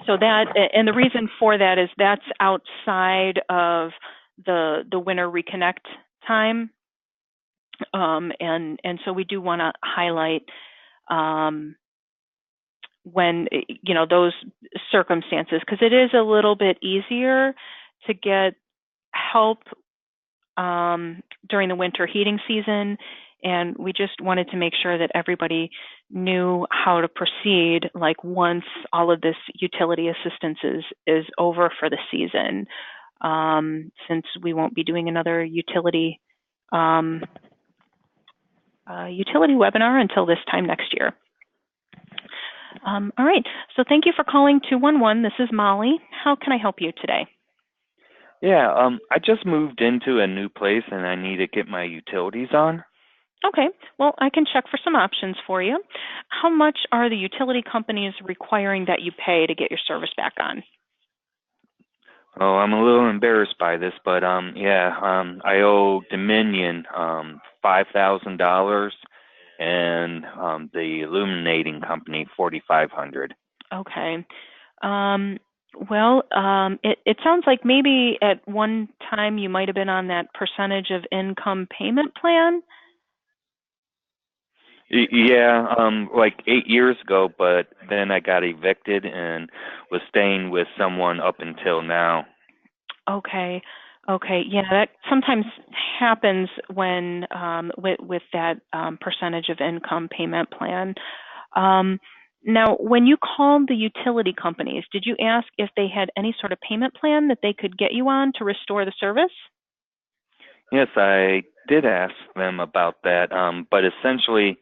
So that, and the reason for that is that's outside of the winter reconnect time. And so we do want to highlight when, you know, those circumstances, because it is a little bit easier to get help during the winter heating season, and we just wanted to make sure that everybody knew how to proceed, like once all of this utility assistance is over for the season, since we won't be doing another utility webinar until this time next year. All right, so thank you for calling 211. This is Molly. How can I help you today? Yeah, I just moved into a new place and I need to get my utilities on. Okay, well, I can check for some options for you. How much are the utility companies requiring that you pay to get your service back on? Oh, I'm a little embarrassed by this, but yeah, I owe Dominion $5,000 and the illuminating company $4,500. Okay. Well, it sounds like maybe at one time you might have been on that percentage of income payment plan. Yeah, like 8 years ago, but then I got evicted and was staying with someone up until now. Okay. Okay. Yeah, that sometimes happens when with that percentage of income payment plan. Um, Now, when you called the utility companies, did you ask if they had any sort of payment plan that they could get you on to restore the service? Yes, I did ask them about that, but essentially,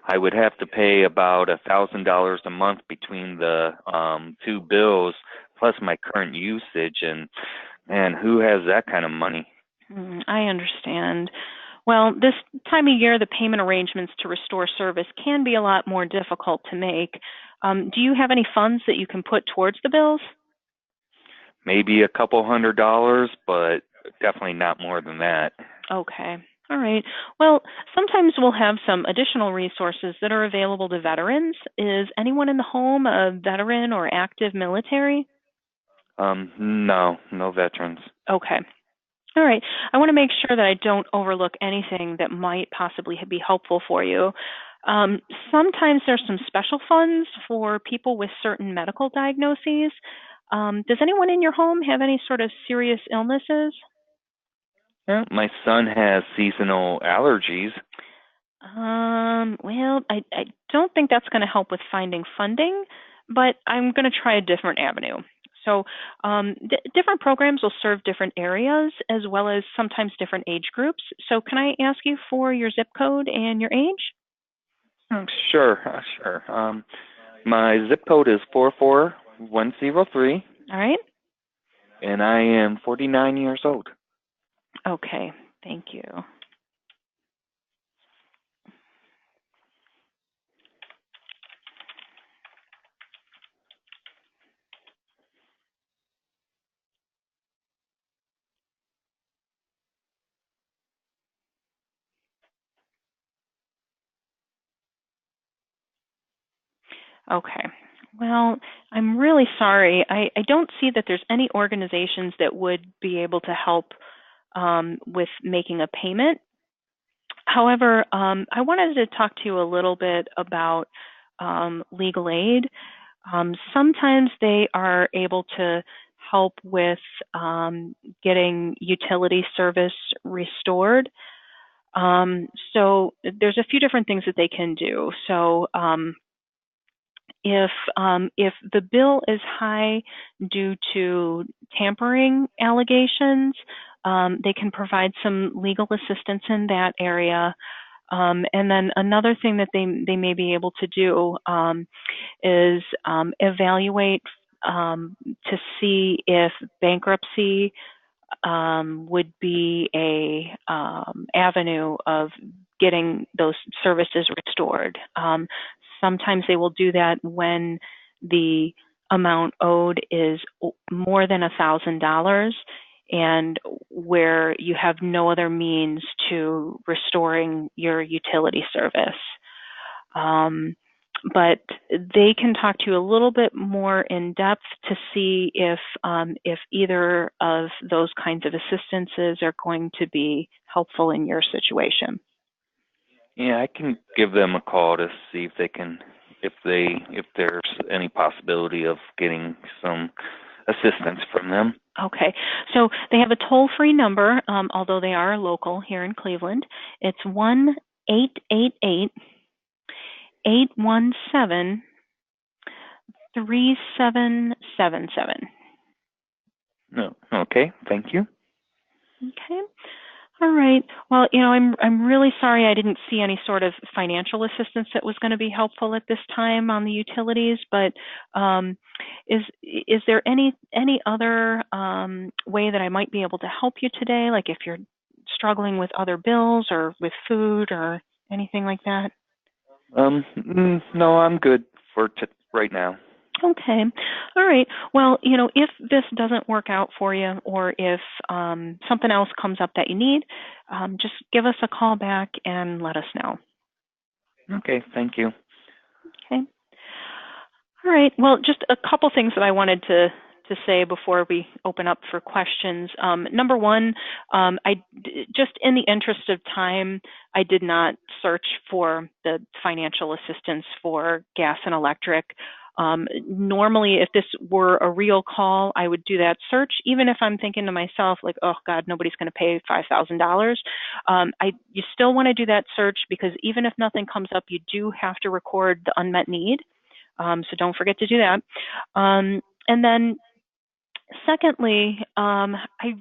I would have to pay about $1,000 a month between the two bills, plus my current usage, and man, who has that kind of money? I understand. Well, this time of year, the payment arrangements to restore service can be a lot more difficult to make. Do you have any funds that you can put towards the bills? Maybe a couple $100, but definitely not more than that. Okay. All right. Well, sometimes we'll have some additional resources that are available to veterans. Is anyone in the home a veteran or active military? No, no veterans. Okay. All right. I want to make sure that I don't overlook anything that might possibly be helpful for you. Sometimes there's some special funds for people with certain medical diagnoses. Does anyone in your home have any sort of serious illnesses? Yeah, my son has seasonal allergies. Well, I don't think that's going to help with finding funding, but I'm going to try a different avenue. So, different programs will serve different areas as well as sometimes different age groups. So, can I ask you for your zip code and your age? Sure, sure. My zip code is 44103, All right. and I am 49 years old. Okay. Thank you. Okay. Well, I'm really sorry. I don't see that there's any organizations that would be able to help with making a payment. However, I wanted to talk to you a little bit about legal aid. Sometimes they are able to help with getting utility service restored. So there's a few different things that they can do. So if the bill is high due to tampering allegations, they can provide some legal assistance in that area. And then another thing that they may be able to do is evaluate to see if bankruptcy would be a avenue of getting those services restored. Sometimes they will do that when the amount owed is more than $1,000 and where you have no other means to restoring your utility service. But they can talk to you a little bit more in depth to see if either of those kinds of assistances are going to be helpful in your situation. Yeah, I can give them a call to see if they can, if there's any possibility of getting some assistance from them. Okay, so they have a toll-free number, although they are local here in Cleveland. It's 1-888-817-3777. No, okay, thank you. Okay. All right. Well, I'm really sorry I didn't see any sort of financial assistance that was going to be helpful at this time on the utilities, but is there any other way that I might be able to help you today? Like if you're struggling with other bills or with food or anything like that? No, I'm good for right now. Okay. All right. Well, if this doesn't work out for you or if something else comes up that you need, just give us a call back and let us know. Okay, thank you. Okay. All right. Well, just a couple things that I wanted to say before we open up for questions. Number one, just in the interest of time, I did not search for the financial assistance for gas and electric. Normally, if this were a real call, I would do that search, even if I'm thinking to myself, like, oh God, nobody's going to pay $5,000. You still want to do that search, because even if nothing comes up, you do have to record the unmet need. So don't forget to do that. And then secondly, I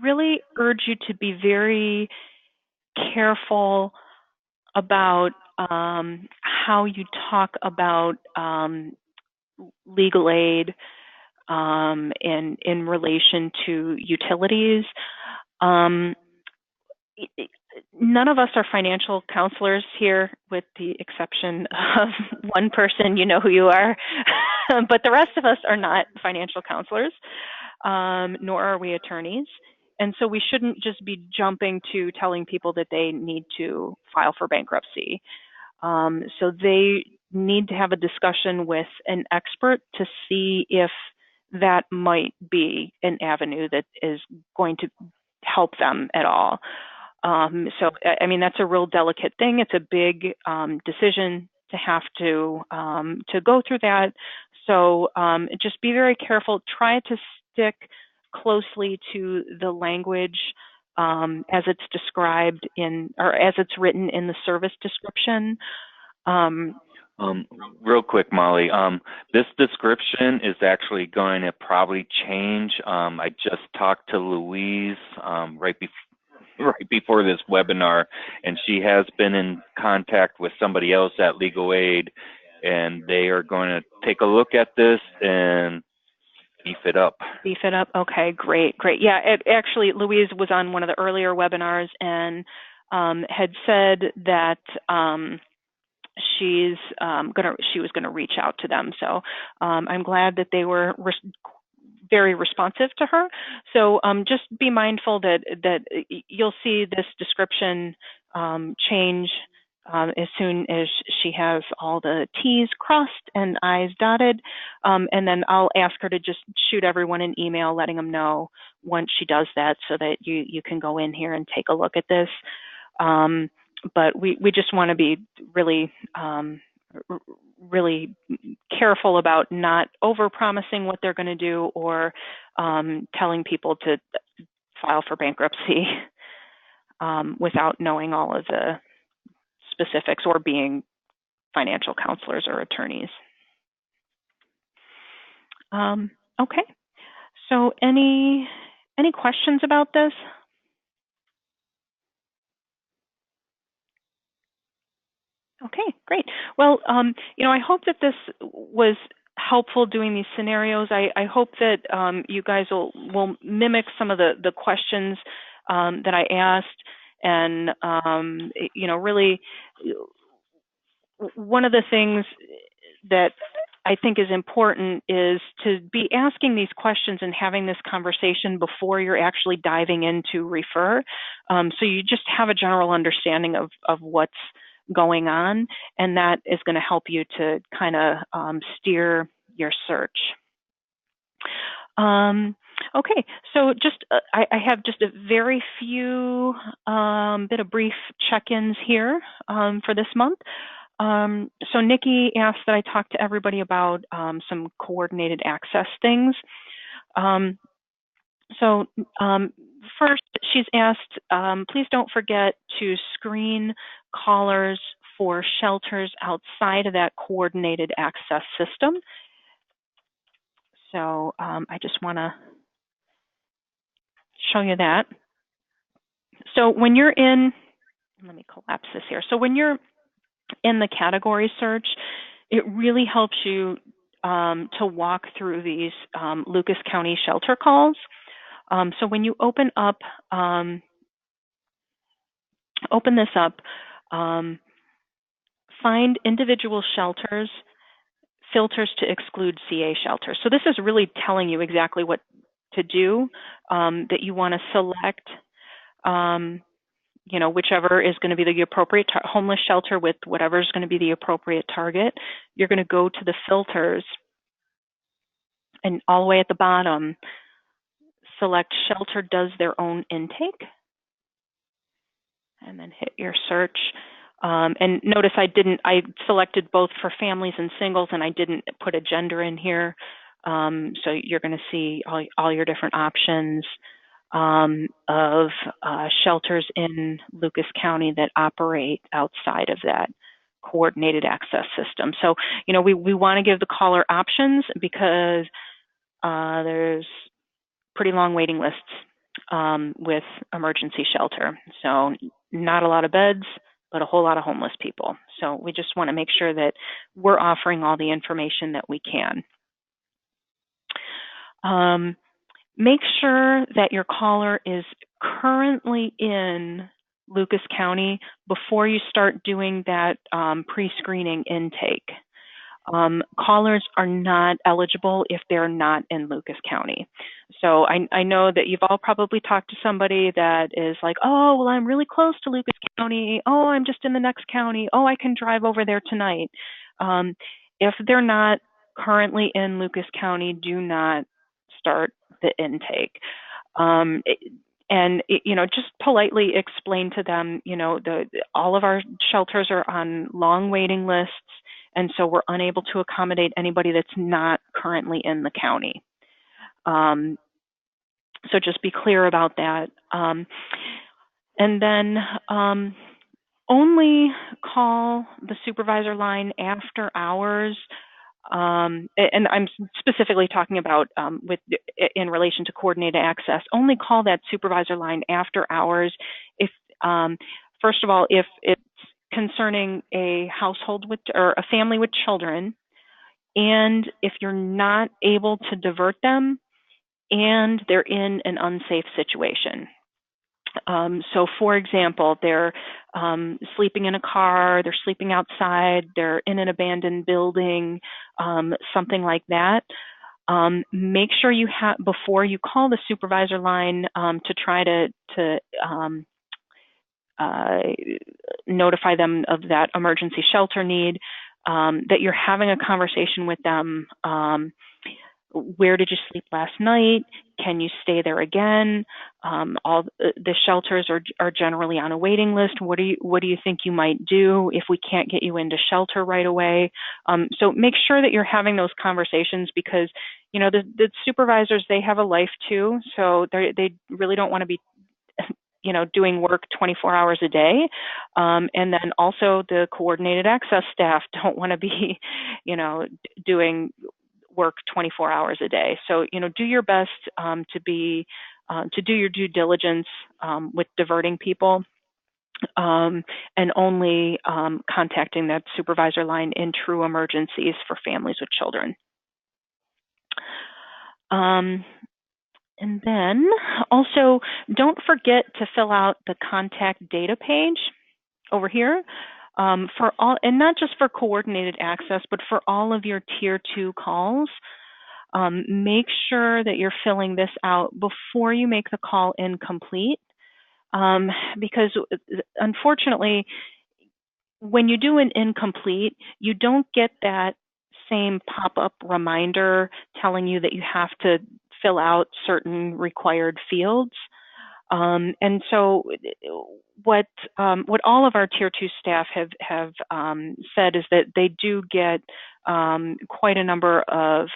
really urge you to be very careful about how you talk about legal aid in relation to utilities. None of us are financial counselors here, with the exception of one person, you know who you are, but the rest of us are not financial counselors, nor are we attorneys. And so we shouldn't just be jumping to telling people that they need to file for bankruptcy. So they need to have a discussion with an expert to see if that might be an avenue that is going to help them at all. So, I mean, that's a real delicate thing. It's a big decision to have to go through that. So just be very careful. Try to stick closely to the language as it's described in, or as it's written in the service description. Real quick, Molly, this description is actually going to probably change. I just talked to Louise right before this webinar, and she has been in contact with somebody else at Legal Aid, and they are going to take a look at this and beef it up. Beef it up. Okay, great. Yeah, actually, Louise was on one of the earlier webinars and had said that she was going to reach out to them. So I'm glad that they were very responsive to her. So just be mindful that you'll see this description change as soon as she has all the T's crossed and I's dotted. And then I'll ask her to just shoot everyone an email letting them know once she does that, so that you can go in here and take a look at this. But we just want to be really really careful about not over-promising what they're going to do, or telling people to file for bankruptcy without knowing all of the specifics or being financial counselors or attorneys. Okay, so any questions about this? Okay, great. Well, I hope that this was helpful doing these scenarios. I hope that you guys will mimic some of the questions that I asked, and really, one of the things that I think is important is to be asking these questions and having this conversation before you're actually diving into refer, so you just have a general understanding of what's going on, and that is going to help you to kind of steer your search. Okay, so just I have just a very few bit of brief check-ins here for this month. So Nikki asked that I talk to everybody about some coordinated access things. First, she's asked, please don't forget to screen callers for shelters outside of that coordinated access system. So I just want to show you that. So when you're in, let me collapse this here. So when you're in the category search, it really helps you to walk through these Lucas County shelter calls. So when you open this up, find individual shelters, filters to exclude CA shelters. So this is really telling you exactly what to do, that you want to select, whichever is going to be the appropriate homeless shelter with whatever is going to be the appropriate target. You're going to go to the filters, and all the way at the bottom, select shelter does their own intake, and then hit your search. And notice I selected both for families and singles, and I didn't put a gender in here. So you're going to see all your different options of shelters in Lucas County that operate outside of that coordinated access system. So, we want to give the caller options because there's pretty long waiting lists with emergency shelter. So not a lot of beds, but a whole lot of homeless people. So we just want to make sure that we're offering all the information that we can. Make sure that your caller is currently in Lucas County before you start doing that pre-screening intake. Callers are not eligible if they're not in Lucas County. So I know that you've all probably talked to somebody that is like, oh, well, I'm really close to Lucas County. Oh, I'm just in the next county. Oh, I can drive over there tonight. If they're not currently in Lucas County, do not start the intake. And just politely explain to them, all of our shelters are on long waiting lists, and so we're unable to accommodate anybody that's not currently in the county. So just be clear about that. And then only call the supervisor line after hours. And I'm specifically talking about in relation to coordinated access. Only call that supervisor line after hours if, first of all, if it's concerning a household or a family with children, and if you're not able to divert them and they're in an unsafe situation. So for example, they're sleeping in a car, they're sleeping outside, they're in an abandoned building, something like that. Make sure you have, before you call the supervisor line to try to notify them of that emergency shelter need, that you're having a conversation with them. Where did you sleep last night? Can you stay there again? All the shelters are generally on a waiting list. What do you think you might do if we can't get you into shelter right away? So make sure that you're having those conversations, because the supervisors, they have a life too, so they really don't want to be doing work 24 hours a day. And then also the coordinated access staff don't want to be doing work 24 hours a day. So, do your best to do your due diligence with diverting people, and only contacting that supervisor line in true emergencies for families with children. And then also, don't forget to fill out the contact data page over here. For all, and not just for coordinated access, but for all of your tier 2 calls. Make sure that you're filling this out before you make the call incomplete, because unfortunately, when you do an incomplete, you don't get that same pop-up reminder telling you that you have to fill out certain required fields. And so what all of our tier 2 staff have said is that they do get quite a number of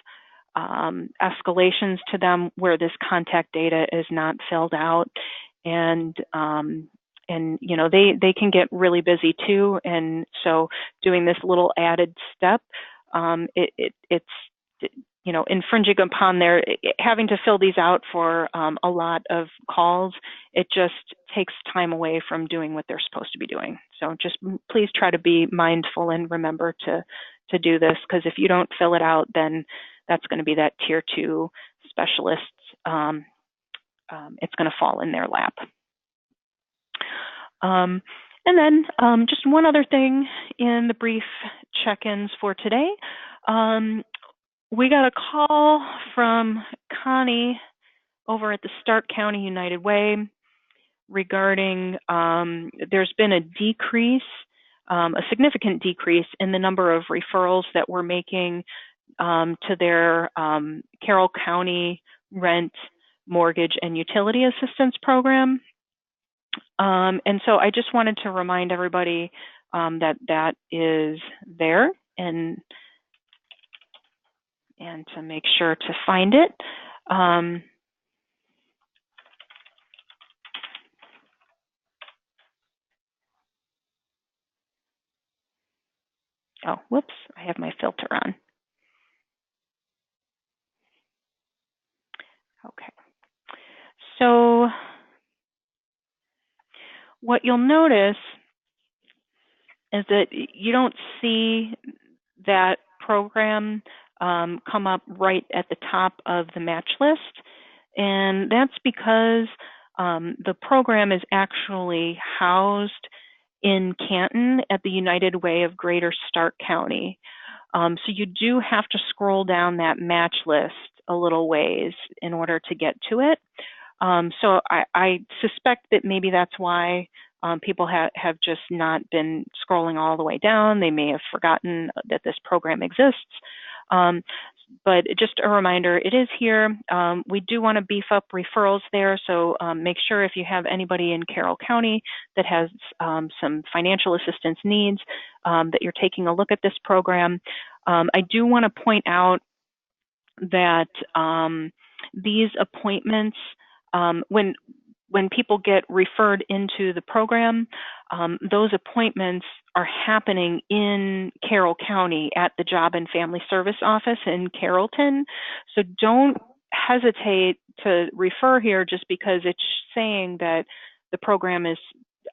escalations to them where this contact data is not filled out, and they can get really busy too. And so doing this little added step, it's infringing upon their having to fill these out for a lot of calls. It just takes time away from doing what they're supposed to be doing. So just please try to be mindful and remember to do this, because if you don't fill it out, then that's going to be that tier 2 specialist. It's going to fall in their lap. And then just one other thing in the brief check-ins for today. We got a call from Connie over at the Stark County United Way regarding there's been a decrease, a significant decrease in the number of referrals that we're making to their Carroll County Rent, Mortgage, and Utility Assistance Program. And so I just wanted to remind everybody that is there, and to make sure to find it. Oh, whoops, I have my filter on. Okay. So what you'll notice is that you don't see that program come up right at the top of the match list. And that's because the program is actually housed in Canton at the United Way of Greater Stark County. So you do have to scroll down that match list a little ways in order to get to it. So I suspect that maybe that's why people have just not been scrolling all the way down. They may have forgotten that this program exists. But just a reminder, it is here. We do want to beef up referrals there, so make sure if you have anybody in Carroll County that has some financial assistance needs, that you're taking a look at this program. I do want to point out that these appointments, when people get referred into the program, those appointments are happening in Carroll County at the Job and Family Service Office in Carrollton. So don't hesitate to refer here just because it's saying that the program is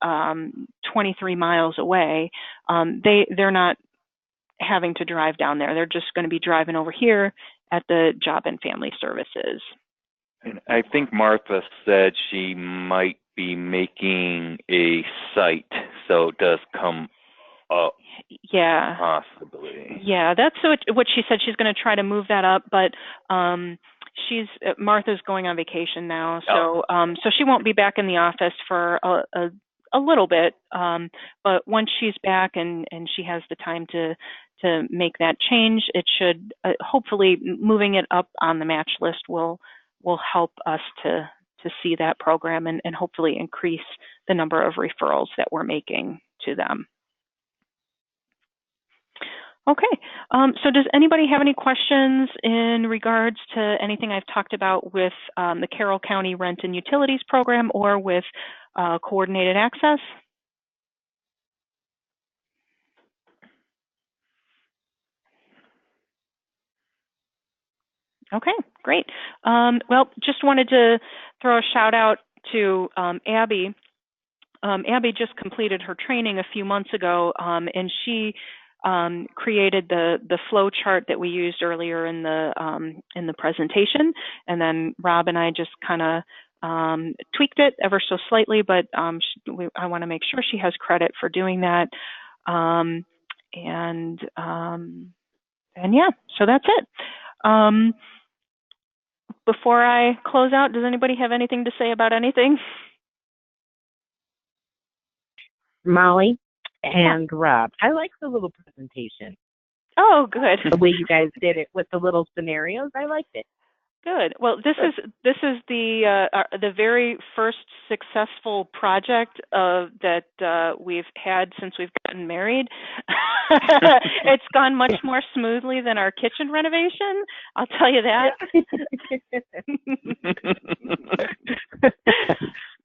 23 miles away. They're not having to drive down there. They're just going to be driving over here at the Job and Family Services. And I think Martha said she might be making a site, so it does come up. Yeah. Possibly. Yeah, that's what she said. She's going to try to move that up, but Martha's going on vacation now, so so she won't be back in the office for a little bit. But once she's back and she has the time to make that change, it should hopefully moving it up on the match list will help us to see that program and hopefully increase the number of referrals that we're making to them. Okay, so does anybody have any questions in regards to anything I've talked about with the Carroll County Rent and Utilities Program or with Coordinated Access? Okay, great. Well, just wanted to throw a shout out to Abby. Abby just completed her training a few months ago, and she created the flow chart that we used earlier in the presentation, and then Rob and I just kind of tweaked it ever so slightly, but I want to make sure she has credit for doing that. And yeah, so that's it. Before I close out, does anybody have anything to say about anything? Molly and Rob, I like the little presentation. Oh, good. The way you guys did it with the little scenarios, I liked it. Good. Well, this is the very first successful project that we've had since we've gotten married. It's gone much more smoothly than our kitchen renovation. I'll tell you that.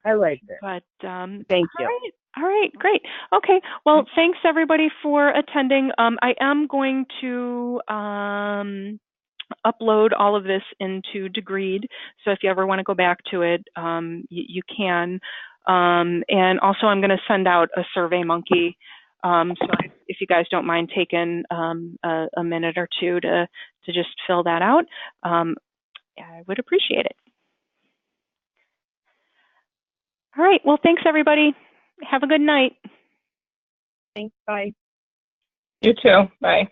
I liked it. But thank you. All right, great. Okay. Well, thanks everybody for attending. I am going to upload all of this into Degreed. So if you ever want to go back to it, you can. And also I'm going to send out a SurveyMonkey. So if you guys don't mind taking a minute or two to just fill that out, I would appreciate it. All right. Well, thanks everybody. Have a good night. Thanks. Bye. You too. Bye.